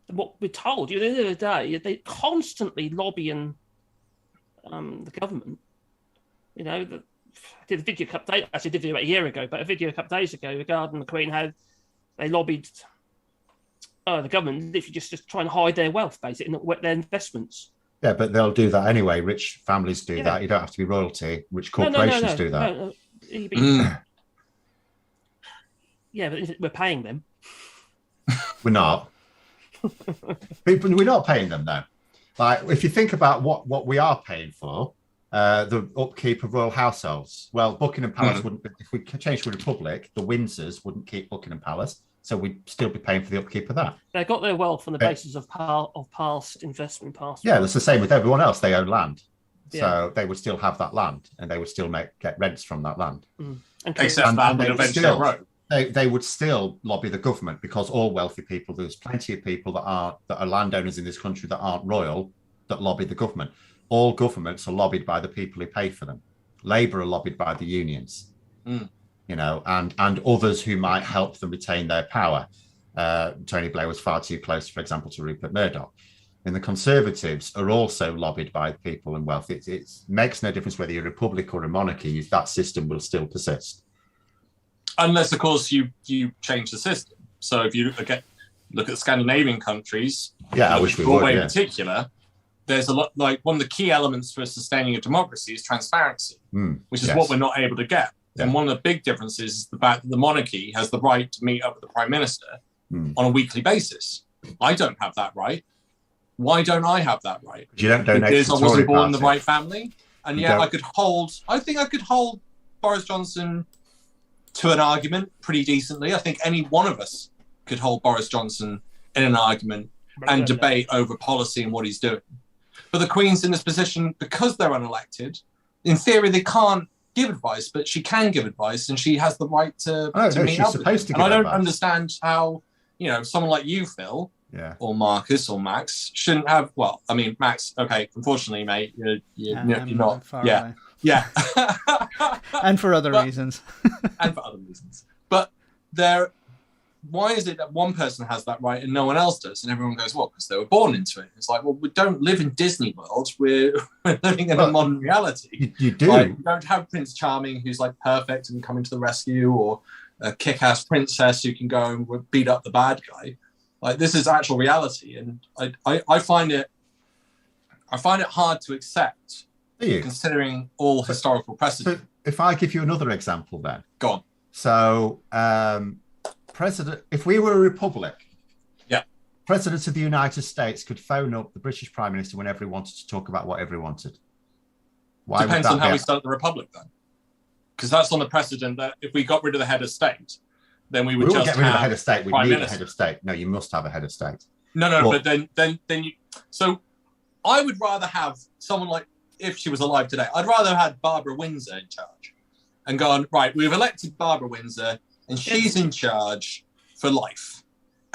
what we're told. At the end of the day, they constantly lobbying the government. I did a video a couple days, actually did a video about a year ago, but a video a couple days ago regarding the Queen, how they lobbied the government if you just try and hide their wealth, basically, and their investments. Yeah, but they'll do that anyway. Rich families do that. You don't have to be royalty. Rich corporations do that. Yeah, but we're paying them. We're not. We're not paying them, though. Like, if you think about what we are paying for, the upkeep of royal households. Well, Buckingham Palace wouldn't. If we changed to a republic, the Windsors wouldn't keep Buckingham Palace, so we'd still be paying for the upkeep of that. They got their wealth on the basis of past investment, past. Yeah, that's the same with everyone else. They own land, so they would still have that land, and they would still get rents from that land. Except they would still lobby the government, because all wealthy people. There's plenty of people that are landowners in this country that aren't royal that lobby the government. All governments are lobbied by the people who pay for them. Labour are lobbied by the unions, and others who might help them retain their power. Tony Blair was far too close, for example, to Rupert Murdoch. And the Conservatives are also lobbied by people and wealth. It makes no difference whether you're a republic or a monarchy. That system will still persist. Unless, of course, you change the system. So if you look at the Scandinavian countries, I wish we would. Norway in particular, there's a lot, like, one of the key elements for sustaining a democracy is transparency, which is what we're not able to get. Yeah. And one of the big differences is the fact that the monarchy has the right to meet up with the Prime Minister on a weekly basis. I don't have that right. Why don't I have that right? You don't donate because to the I wasn't Tory born in the party. right family, and I think I could hold Boris Johnson to an argument pretty decently. I think any one of us could hold Boris Johnson in an argument and debate over policy and what he's doing. But the Queen's in this position because they're unelected. In theory, they can't give advice, but she can give advice, and she has the right to meet up with them. And I don't understand how, someone like you, Phil, or Marcus or Max shouldn't have. Well, I mean, Max. Okay, unfortunately, mate, you're not. Yeah. And for other reasons. And for other reasons. But why is it that one person has that right and no one else does? And everyone goes, well, because they were born into it. It's like, well, we don't live in Disney World. We're living in a modern reality. You do. Like, we don't have Prince Charming who's like perfect and coming to the rescue, or a kick-ass princess who can go and beat up the bad guy. Like, this is actual reality. And I find it hard to accept, considering all historical precedent. So if I give you another example then. Go on. So if we were a republic, President of the United States could phone up the British Prime Minister whenever he wanted to talk about whatever he wanted. Why Depends on how we start the republic then. Because that's on the precedent that if we got rid of the head of state, then we would just get rid of the have head of state. We need a head of state. No, you must have a head of state. No, but then you. So I would rather have someone like, if she was alive today, I'd rather have had Barbara Windsor in charge and gone, right, we've elected Barbara Windsor and she's in charge for life.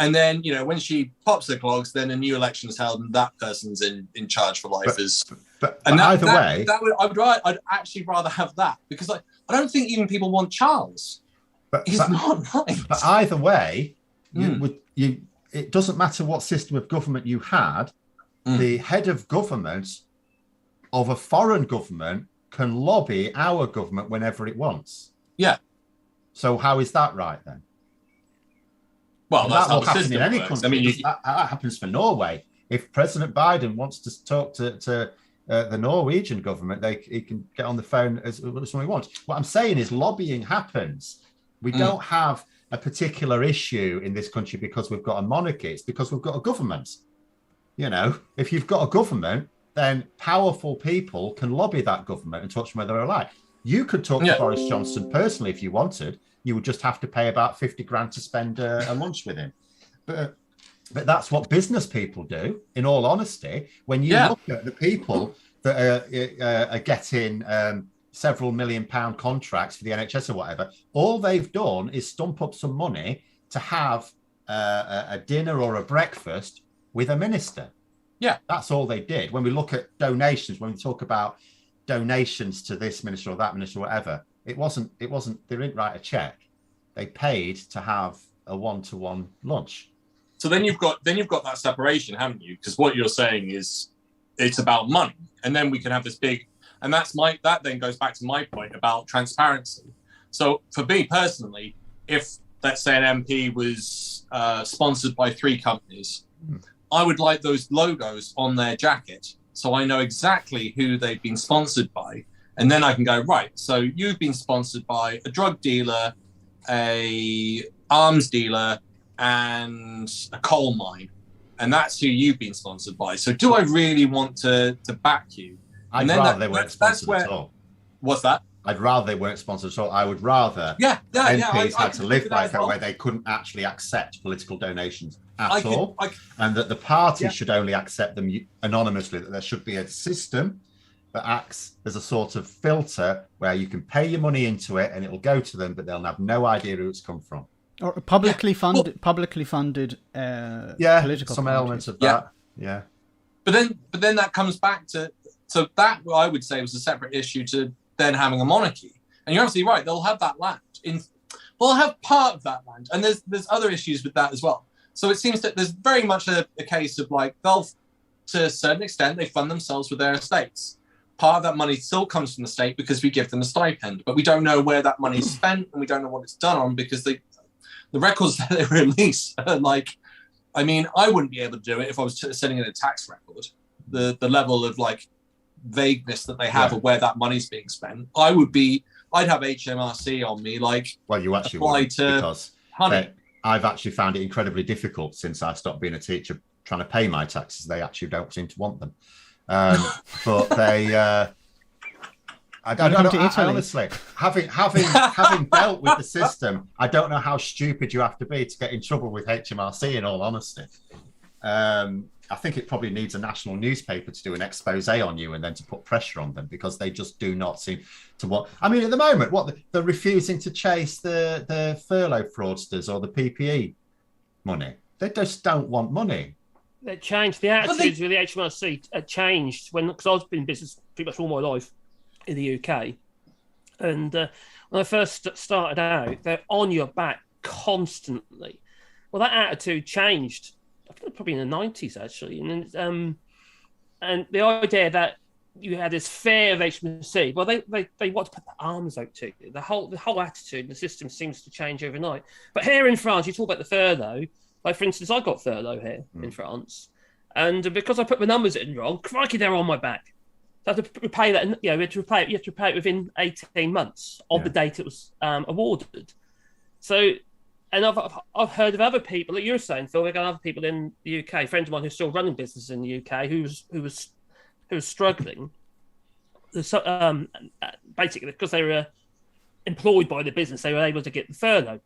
And then, when she pops the clogs, then a new election is held and that person's in charge for life. Either way, I'd actually rather have that, because I don't think even people want Charles. He's not right. But either way, it doesn't matter what system of government you had. The head of government of a foreign government can lobby our government whenever it wants. Yeah. So how is that right then? Well, that's that will how the happen system in any works. country. I mean, that happens for Norway. If President Biden wants to talk to the Norwegian government, he can get on the phone as someone he wants. What I'm saying is lobbying happens. We don't have a particular issue in this country because we've got a monarchy. It's because we've got a government. If you've got a government, then powerful people can lobby that government and touch them where they're like. You could talk to Boris Johnson personally if you wanted. You would just have to pay about 50 grand to spend a lunch with him. But that's what business people do, in all honesty. When you look at the people that are getting several £1 million contracts for the NHS or whatever, all they've done is stump up some money to have a dinner or a breakfast with a minister. Yeah. That's all they did. When we look at donations, when we talk about donations to this minister or that minister or whatever, it wasn't, they didn't write a check. They paid to have a one-to-one lunch. So then you've got that separation, haven't you? Because what you're saying is it's about money. And then we can have this big, and that then goes back to my point about transparency. So for me personally, if let's say an MP was sponsored by 3 companies, I would like those logos on their jacket so I know exactly who they've been sponsored by. And then I can go, right, so you've been sponsored by a drug dealer, a arms dealer, and a coal mine. And that's who you've been sponsored by. So do I really want to back you? I'd rather they weren't sponsored at all. What's that? I'd rather they weren't sponsored at all. I would rather MPs had to live by that way. They couldn't actually accept political donations at all. And that the party should only accept them anonymously, that there should be a system that acts as a sort of filter where you can pay your money into it and it'll go to them, but they'll have no idea who it's come from. Or publicly funded political some elements of that. Yeah. But then that comes back to, so that I would say was a separate issue to then having a monarchy. And you're absolutely right, they'll have that land. They'll have part of that land. And there's other issues with that as well. So it seems that there's very much a case of like, they'll, to a certain extent, they fund themselves with their estates. Part of that money still comes from the state because we give them a stipend, but we don't know where that money is spent and we don't know what it's done on, because the records that they release are like, I mean, I wouldn't be able to do it if I was sending in a tax record. The level of like vagueness that they have of where that money's being spent, I'd have HMRC on me, like, well, you actually apply to because honey. I've actually found it incredibly difficult since I stopped being a teacher trying to pay my taxes. They actually don't seem to want them. But they, I honestly, having dealt with the system, I don't know how stupid you have to be to get in trouble with HMRC, in all honesty. I think it probably needs a national newspaper to do an expose on you and then to put pressure on them, because they just do not seem to want. I mean, at the moment, they're refusing to chase the furlough fraudsters or the PPE money. They just don't want money. They changed the attitudes with the HMRC. Changed because I've been in business pretty much all my life. in the UK. And when I first started out, they're on your back constantly. Well, that attitude changed, I think probably in the 90s, actually. And the idea that you had this fear of HMRC, well, they want to put the arms out to you. The whole attitude, the system seems to change overnight. But here in France, you talk about the furlough. Like, for instance, I got furlough here in France. And because I put the numbers in wrong, crikey, they're on my back. So I have to repay that. You have to repay it within 18 months of the date it was awarded. So, and I've heard of other people, like you're saying, Phil, we've got other people in the UK, a friend of mine who's still running business in the UK, who was struggling. Basically, because they were employed by the business, they were able to get the furlough.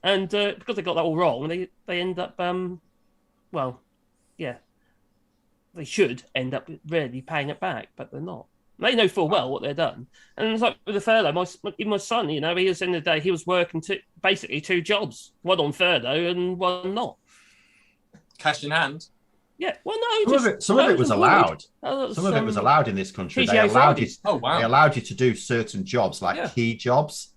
And because they got that all wrong, they end up, they should end up really paying it back, but they're not. They know full well what they've done. And it's like with the furlough, my son, he was in the day, he was working basically 2 jobs, one on furlough and one not. Cash in hand. Yeah, well, no. Some of it was allowed. Some of it was allowed in this country. They allowed you. Oh, wow. They allowed you to do certain jobs, like key jobs,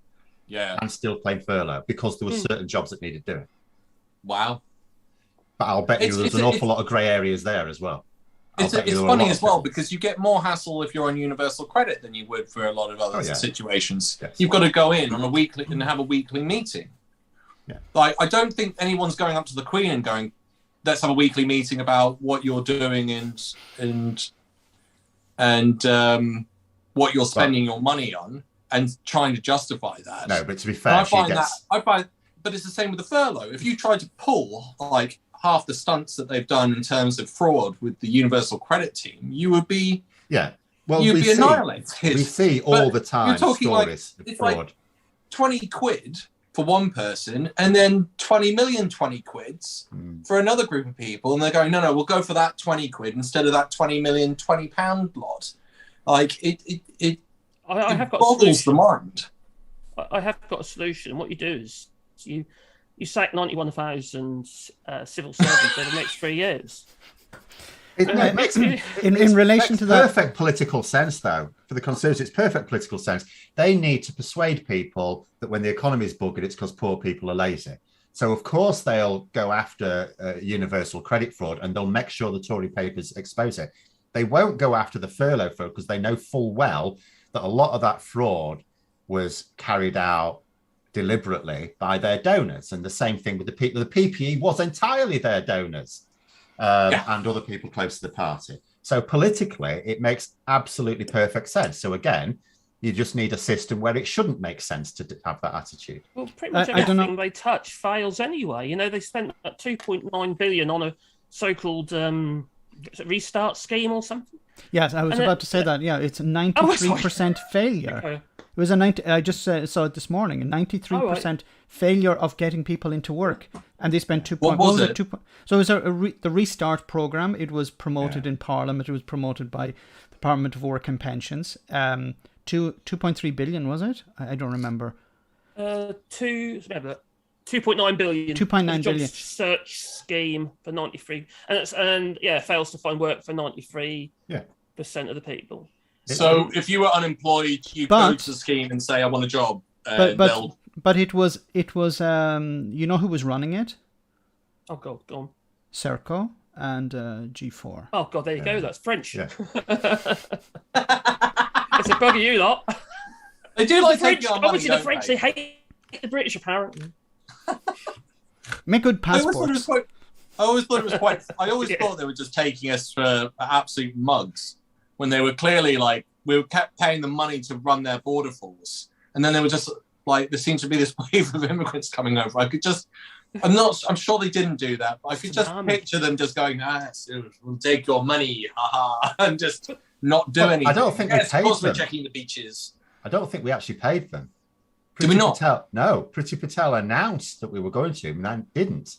and still claim furlough because there were certain jobs that needed doing. Wow. But I'll bet you there's an awful lot of grey areas there as well. It's funny as well because you get more hassle if you're on universal credit than you would for a lot of other situations. Yes. You've got to go in on a weekly and have a weekly meeting. Yeah. Like, I don't think anyone's going up to the Queen and going, let's have a weekly meeting about what you're doing and what you're spending your money on and trying to justify that. No, but to be fair, but it's the same with the furlough. If you try to pull like half the stunts that they've done in terms of fraud with the universal credit team, you would be annihilated. We see all the time you're talking stories like, of it's fraud. Like 20 quid for one person and then 20 million 20 quids for another group of people, and they're going, no, we'll go for that 20 quid instead of that 20 million 20 pound lot. Like it boggles the mind. I have got a solution. What you do is you sack 91,000 civil servants over the next 3 years. It makes in relation to that perfect political sense, though. For the Conservatives, it's perfect political sense. They need to persuade people that when the economy is buggered, it's because poor people are lazy. So, of course, they'll go after universal credit fraud and they'll make sure the Tory papers expose it. They won't go after the furlough fraud because they know full well that a lot of that fraud was carried out deliberately by their donors. And the same thing with the people. The PPE was entirely their donors and other people close to the party. So politically, it makes absolutely perfect sense. So again, you just need a system where it shouldn't make sense to have that attitude. Well, pretty much everything they touch fails anyway. They spent 2.9 billion on a so-called restart scheme or something. Yes, I was about to say that. Yeah, it's a 93% failure. Okay. It was I just saw it this morning. A 93% failure of getting people into work, and they spent 2. What was it? So it was the restart program. It was promoted in Parliament. It was promoted by the Department of Work and Pensions. 2.3 billion was it? I don't remember. 2.9 billion. 2.9 billion. Search scheme for 93, and fails to find work for 93% of the people. So if you were unemployed, you go to the scheme and say, I want a job. But it was you know who was running it? Oh, God, go on. Serco and G4. Oh, God, there you go. That's French. Yeah. It's a bugger you lot. They do like French. taking our money, Obviously, the French, they hate the British, apparently. Make good passports. I always thought they were just taking us for absolute mugs when they were clearly like, we kept paying them money to run their border force. And then they were just like, there seems to be this wave of immigrants coming over. I'm sure they didn't do that, but I could just picture them just going, we'll take your money, haha, and just not do anything. I don't think we paid them. Of course we're checking the beaches. I don't think we actually paid them. Did we not? Priti Patel announced that we were going to, and then didn't.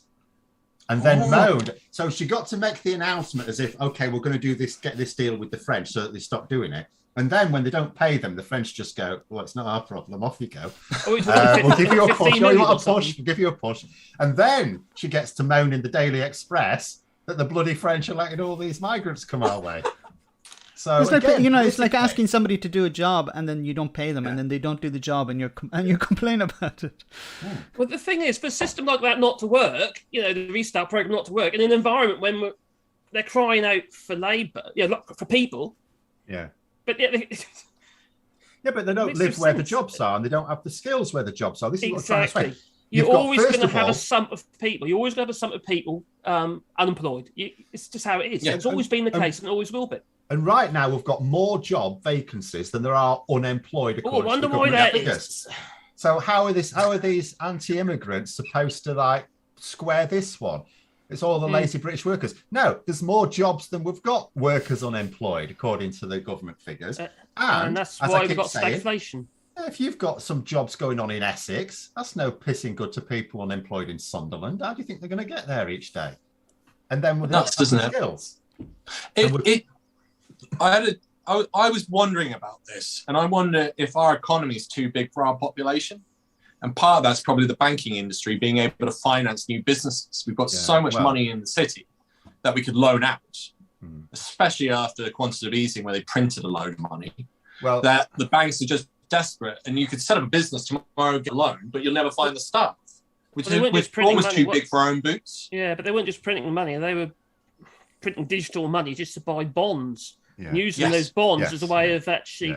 And then moaned. So she got to make the announcement as if, okay, we're going to do this, get this deal with the French so that they stop doing it. And then when they don't pay them, the French just go, well, it's not our problem. Off you go. We'll give you a push. You want a push? We'll give you a push. And then she gets to moan in the Daily Express that the bloody French are letting all these migrants come our way. So it's like again, it's like asking somebody to do a job and then you don't pay them, and then they don't do the job, and you complain about it. Well, the thing is, for a system like that not to work, the restart program not to work, in an environment when they're crying out for labour, for people. Yeah. But but they don't live where the jobs are, and they don't have the skills where the jobs are. This is what I'm trying to say. You're always going to have a sum of people. You're always going to have a sum of people unemployed. It's just how it is. Yeah. It's always been the case, and always will be. And right now, we've got more job vacancies than there are unemployed. I wonder why that is. So how are these anti-immigrants supposed to square this one? It's all the lazy British workers. No, there's more jobs than we've got workers unemployed, according to the government figures. And that's why we've got stagflation. If you've got some jobs going on in Essex, that's no pissing good to people unemployed in Sunderland. How do you think they're going to get there each day? And then with skills. I was wondering about this, and I wonder if our economy is too big for our population. And part of that's probably the banking industry being able to finance new businesses. We've got so much money in the city that we could loan out, especially after quantitative easing, where they printed a load of money. Well, that the banks are just desperate, and you could set up a business tomorrow, get a loan, but you'll never find the staff, which is almost too big for our own boots. Yeah, but they weren't just printing money; they were printing digital money just to buy bonds, using those bonds as a way of actually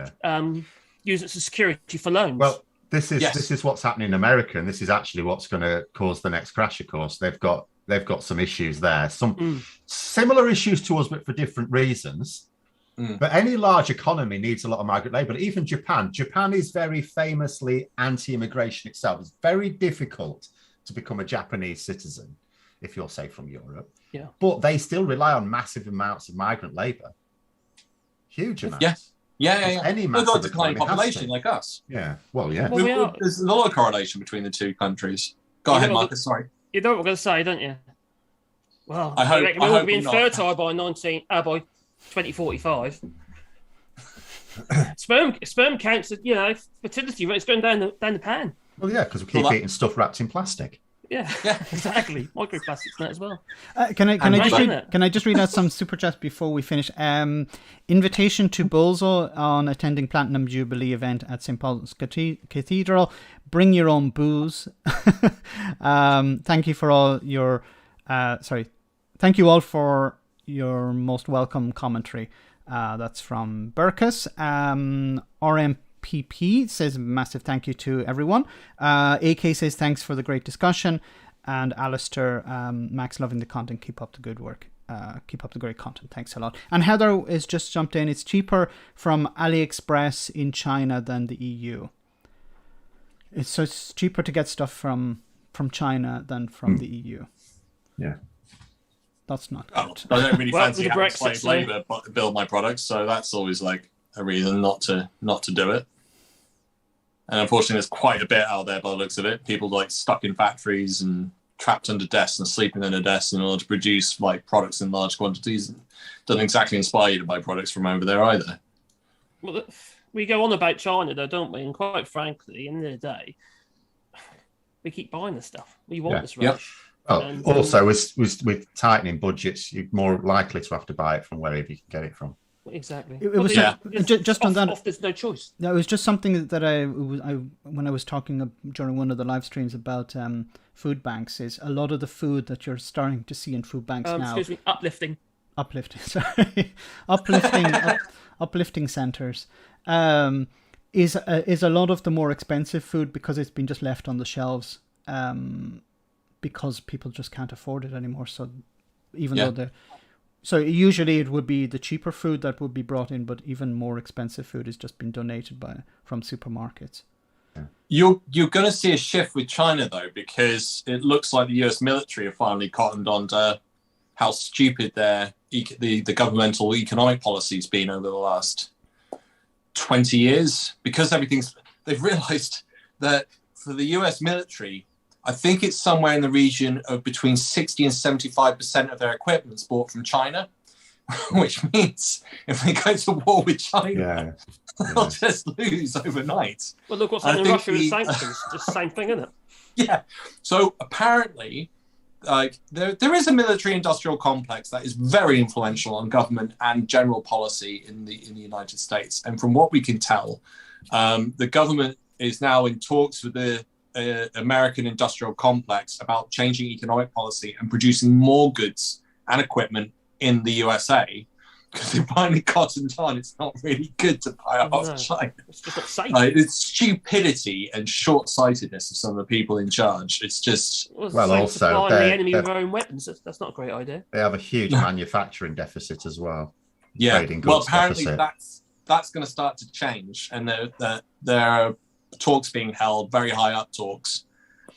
using it as security for loans. Well, this is what's happening in America, and this is actually what's going to cause the next crash. Of course, they've got some issues there, some similar issues to us, but for different reasons. But any large economy needs a lot of migrant labour. Even Japan is very famously anti-immigration itself. It's very difficult to become a Japanese citizen if you're, say, from Europe. Yeah. But they still rely on massive amounts of migrant labour. Huge amounts. Yeah. Any massive got a declining population like us. Yeah. Well, yeah. There's a lot of correlation between the two countries. Go ahead, Marcus. Sorry. You know what we're going to say, don't you? Well, I hope we'll be infertile by 2045. Sperm counts, fertility rate's going down the pan. Well, yeah, because we keep eating stuff wrapped in plastic. Yeah, exactly. Microplastics now as well. Can I just read out some super chats before we finish? Invitation to Bozo on attending Platinum Jubilee event at St. Paul's Cathedral. Bring your own booze. Thank you for all your. Thank you all for your most welcome commentary. That's from Burkus. RMPP says massive thank you to everyone. AK says thanks for the great discussion. And Alistair, Max, loving the content. Keep up the good work. Keep up the great content. Thanks a lot. And Heather has just jumped in. It's cheaper from AliExpress in China than the EU. It's cheaper to get stuff from China than from the EU. Yeah. That's not good. I don't really fancy having slave labour build my products, so that's always like a reason not to do it. And unfortunately, there's quite a bit out there by the looks of it. People like stuck in factories and trapped under desks and sleeping under desks in order to produce like products in large quantities. Doesn't exactly inspire you to buy products from over there either. Well, we go on about China though, don't we? And quite frankly, in the day, we keep buying the stuff. We want this rush. Well, also, with tightening budgets, you're more likely to have to buy it from wherever you can get it from. Exactly. It was just on that. There's no choice. No, it was just something that I when I was talking during one of the live streams about food banks, is a lot of the food that you're starting to see in food banks now. Excuse me, uplifting. Sorry, uplifting centres. Is a lot of the more expensive food because it's been just left on the shelves. Because people just can't afford it anymore. So so usually it would be the cheaper food that would be brought in, but even more expensive food has just been donated from supermarkets. You're going to see a shift with China though, because it looks like the US military have finally cottoned on to how stupid the governmental economic policy's been over the last 20 years. Because they've realized that for the US military, I think it's somewhere in the region of between 60 and 75% of their equipment's bought from China, which means if they go to war with China, they'll just lose overnight. Well, look what's happening in Russia with sanctions. Just the same thing, isn't it? Yeah. So apparently, like there is a military-industrial complex that is very influential on government and general policy in the United States. And from what we can tell, the government is now in talks with the American industrial complex about changing economic policy and producing more goods and equipment in the USA, because they finally cottoned on it's not really good to buy off China. It's just not safe. It's stupidity and short-sightedness of some of the people in charge. It's just also supplying the enemy with their own weapons. That's not a great idea. They have a huge manufacturing deficit as well. Yeah, well, apparently that's going to start to change, and there are talks being held, very high up talks,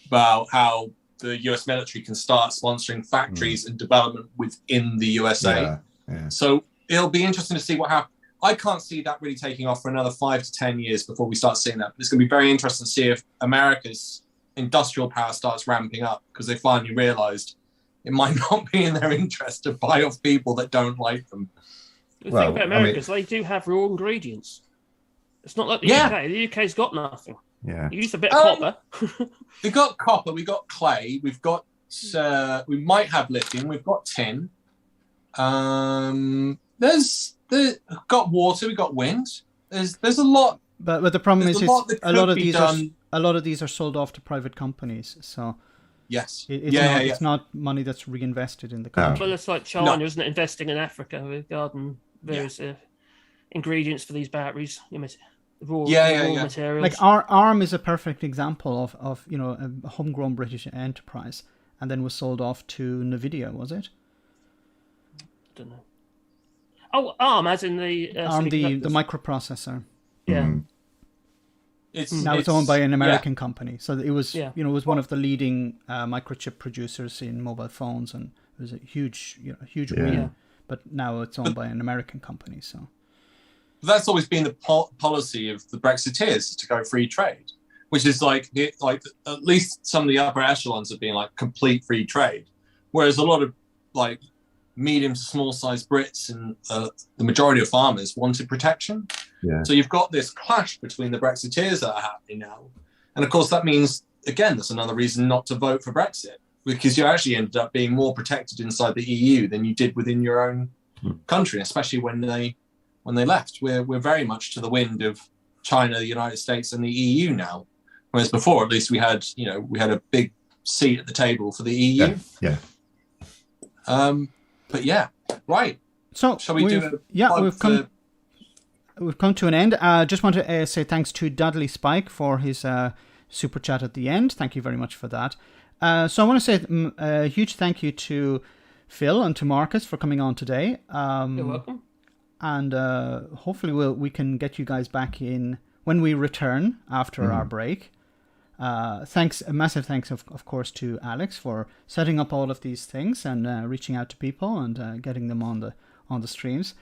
about how the US military can start sponsoring factories and development within the USA. Yeah. So it'll be interesting to see what happens. I can't see that really taking off for another 5 to 10 years before we start seeing that. But it's going to be very interesting to see if America's industrial power starts ramping up, because they finally realized it might not be in their interest to buy off people that don't like them. The thing about America is they do have raw ingredients. It's not like the UK. The UK's got nothing. Yeah. You use a bit of copper. We've got copper, we've got clay, we've got we might have lithium, we've got tin. We've got water, we've got wind. There's a lot. But the problem is a lot of these are sold off to private companies. So yes, it's not money that's reinvested in the country. Well, it's like China, isn't it? Investing in Africa regarding various ingredients for these batteries, raw materials. Like ARM is a perfect example of a homegrown British enterprise, and then was sold off to NVIDIA, was it? I don't know. Oh, ARM, as in the ARM, the microprocessor. Yeah. It's owned by an American company, so it was it was one of the leading microchip producers in mobile phones, and it was a huge win. But now it's owned by an American company. So that's always been the policy of the Brexiteers, to go free trade, which is like at least some of the upper echelons have been like complete free trade, whereas a lot of like medium to small size Brits and the majority of farmers wanted protection. Yeah. So you've got this clash between the Brexiteers that are happening now. And of course, that means, again, that's another reason not to vote for Brexit, because you actually ended up being more protected inside the EU than you did within your own country, especially when they left. We're very much to the wind of China, the United States, and the EU now. Whereas before, at least we had a big seat at the table for the EU. Yeah. But yeah, right. So shall we do it? We've come to an end. Just want to say thanks to Dudley Spike for his super chat at the end. Thank you very much for that. So I want to say a huge thank you to Phil and to Marcus for coming on today. You're welcome. And hopefully we can get you guys back in when we return after our break. Massive thanks, of course, to Alex for setting up all of these things and reaching out to people and getting them on the streams.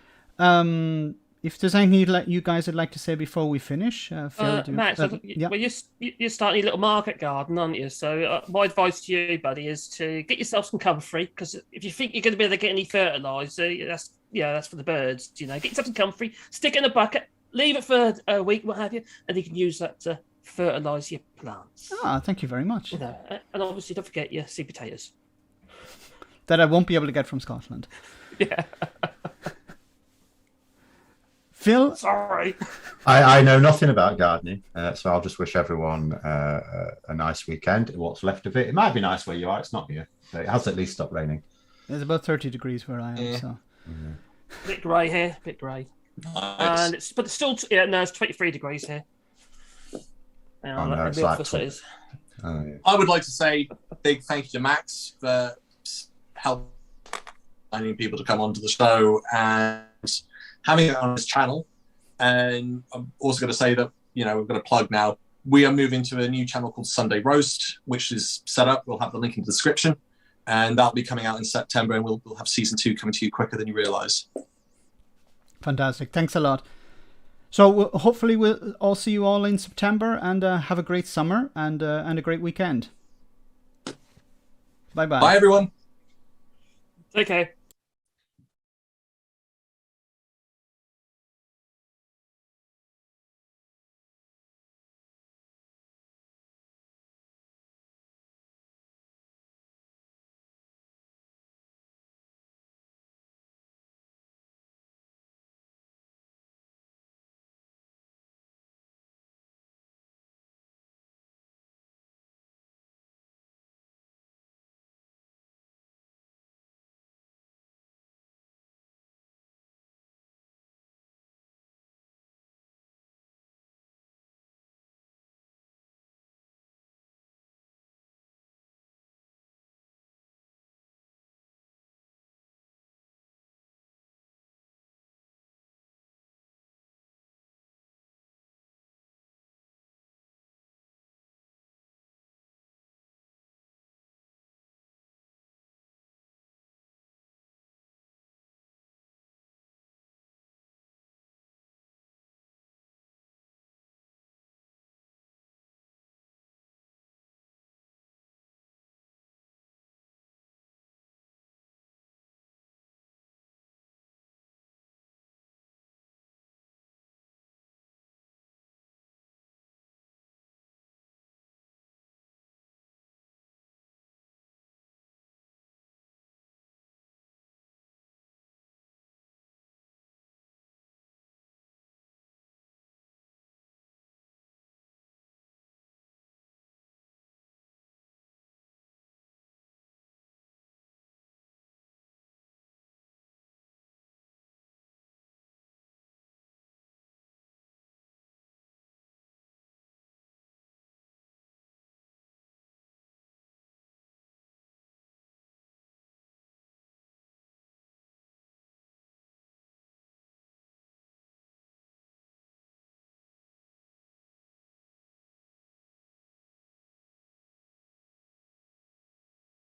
If there's anything you guys would like to say before we finish, Phil, Max, well, you're starting a little market garden, aren't you? So my advice to you, buddy, is to get yourself some comfrey, because if you think you're going to be able to get any fertiliser, that's for the birds. Get yourself some comfrey, stick it in a bucket, leave it for a week, what have you, and you can use that to fertilise your plants. Thank you very much. And obviously don't forget your sweet potatoes. That I won't be able to get from Scotland. Yeah. Phil? Sorry. I know nothing about gardening, so I'll just wish everyone a nice weekend, what's left of it. It might be nice where you are, it's not here. But it has at least stopped raining. It's about 30 degrees where I am, so... Bit grey here, bit grey. Nice. And it's still, it's 23 degrees here. It's like 20. I would like to say a big thank you to Max for helping people to come onto the show and having it on his channel. And I'm also going to say that, we're going to plug now. We are moving to a new channel called Sunday Roast, which is set up. We'll have the link in the description. And that'll be coming out in September, and we'll have season 2 coming to you quicker than you realise. Fantastic. Thanks a lot. So hopefully we'll all see you all in September, and have a great summer and a great weekend. Bye-bye. Bye, everyone. Take care.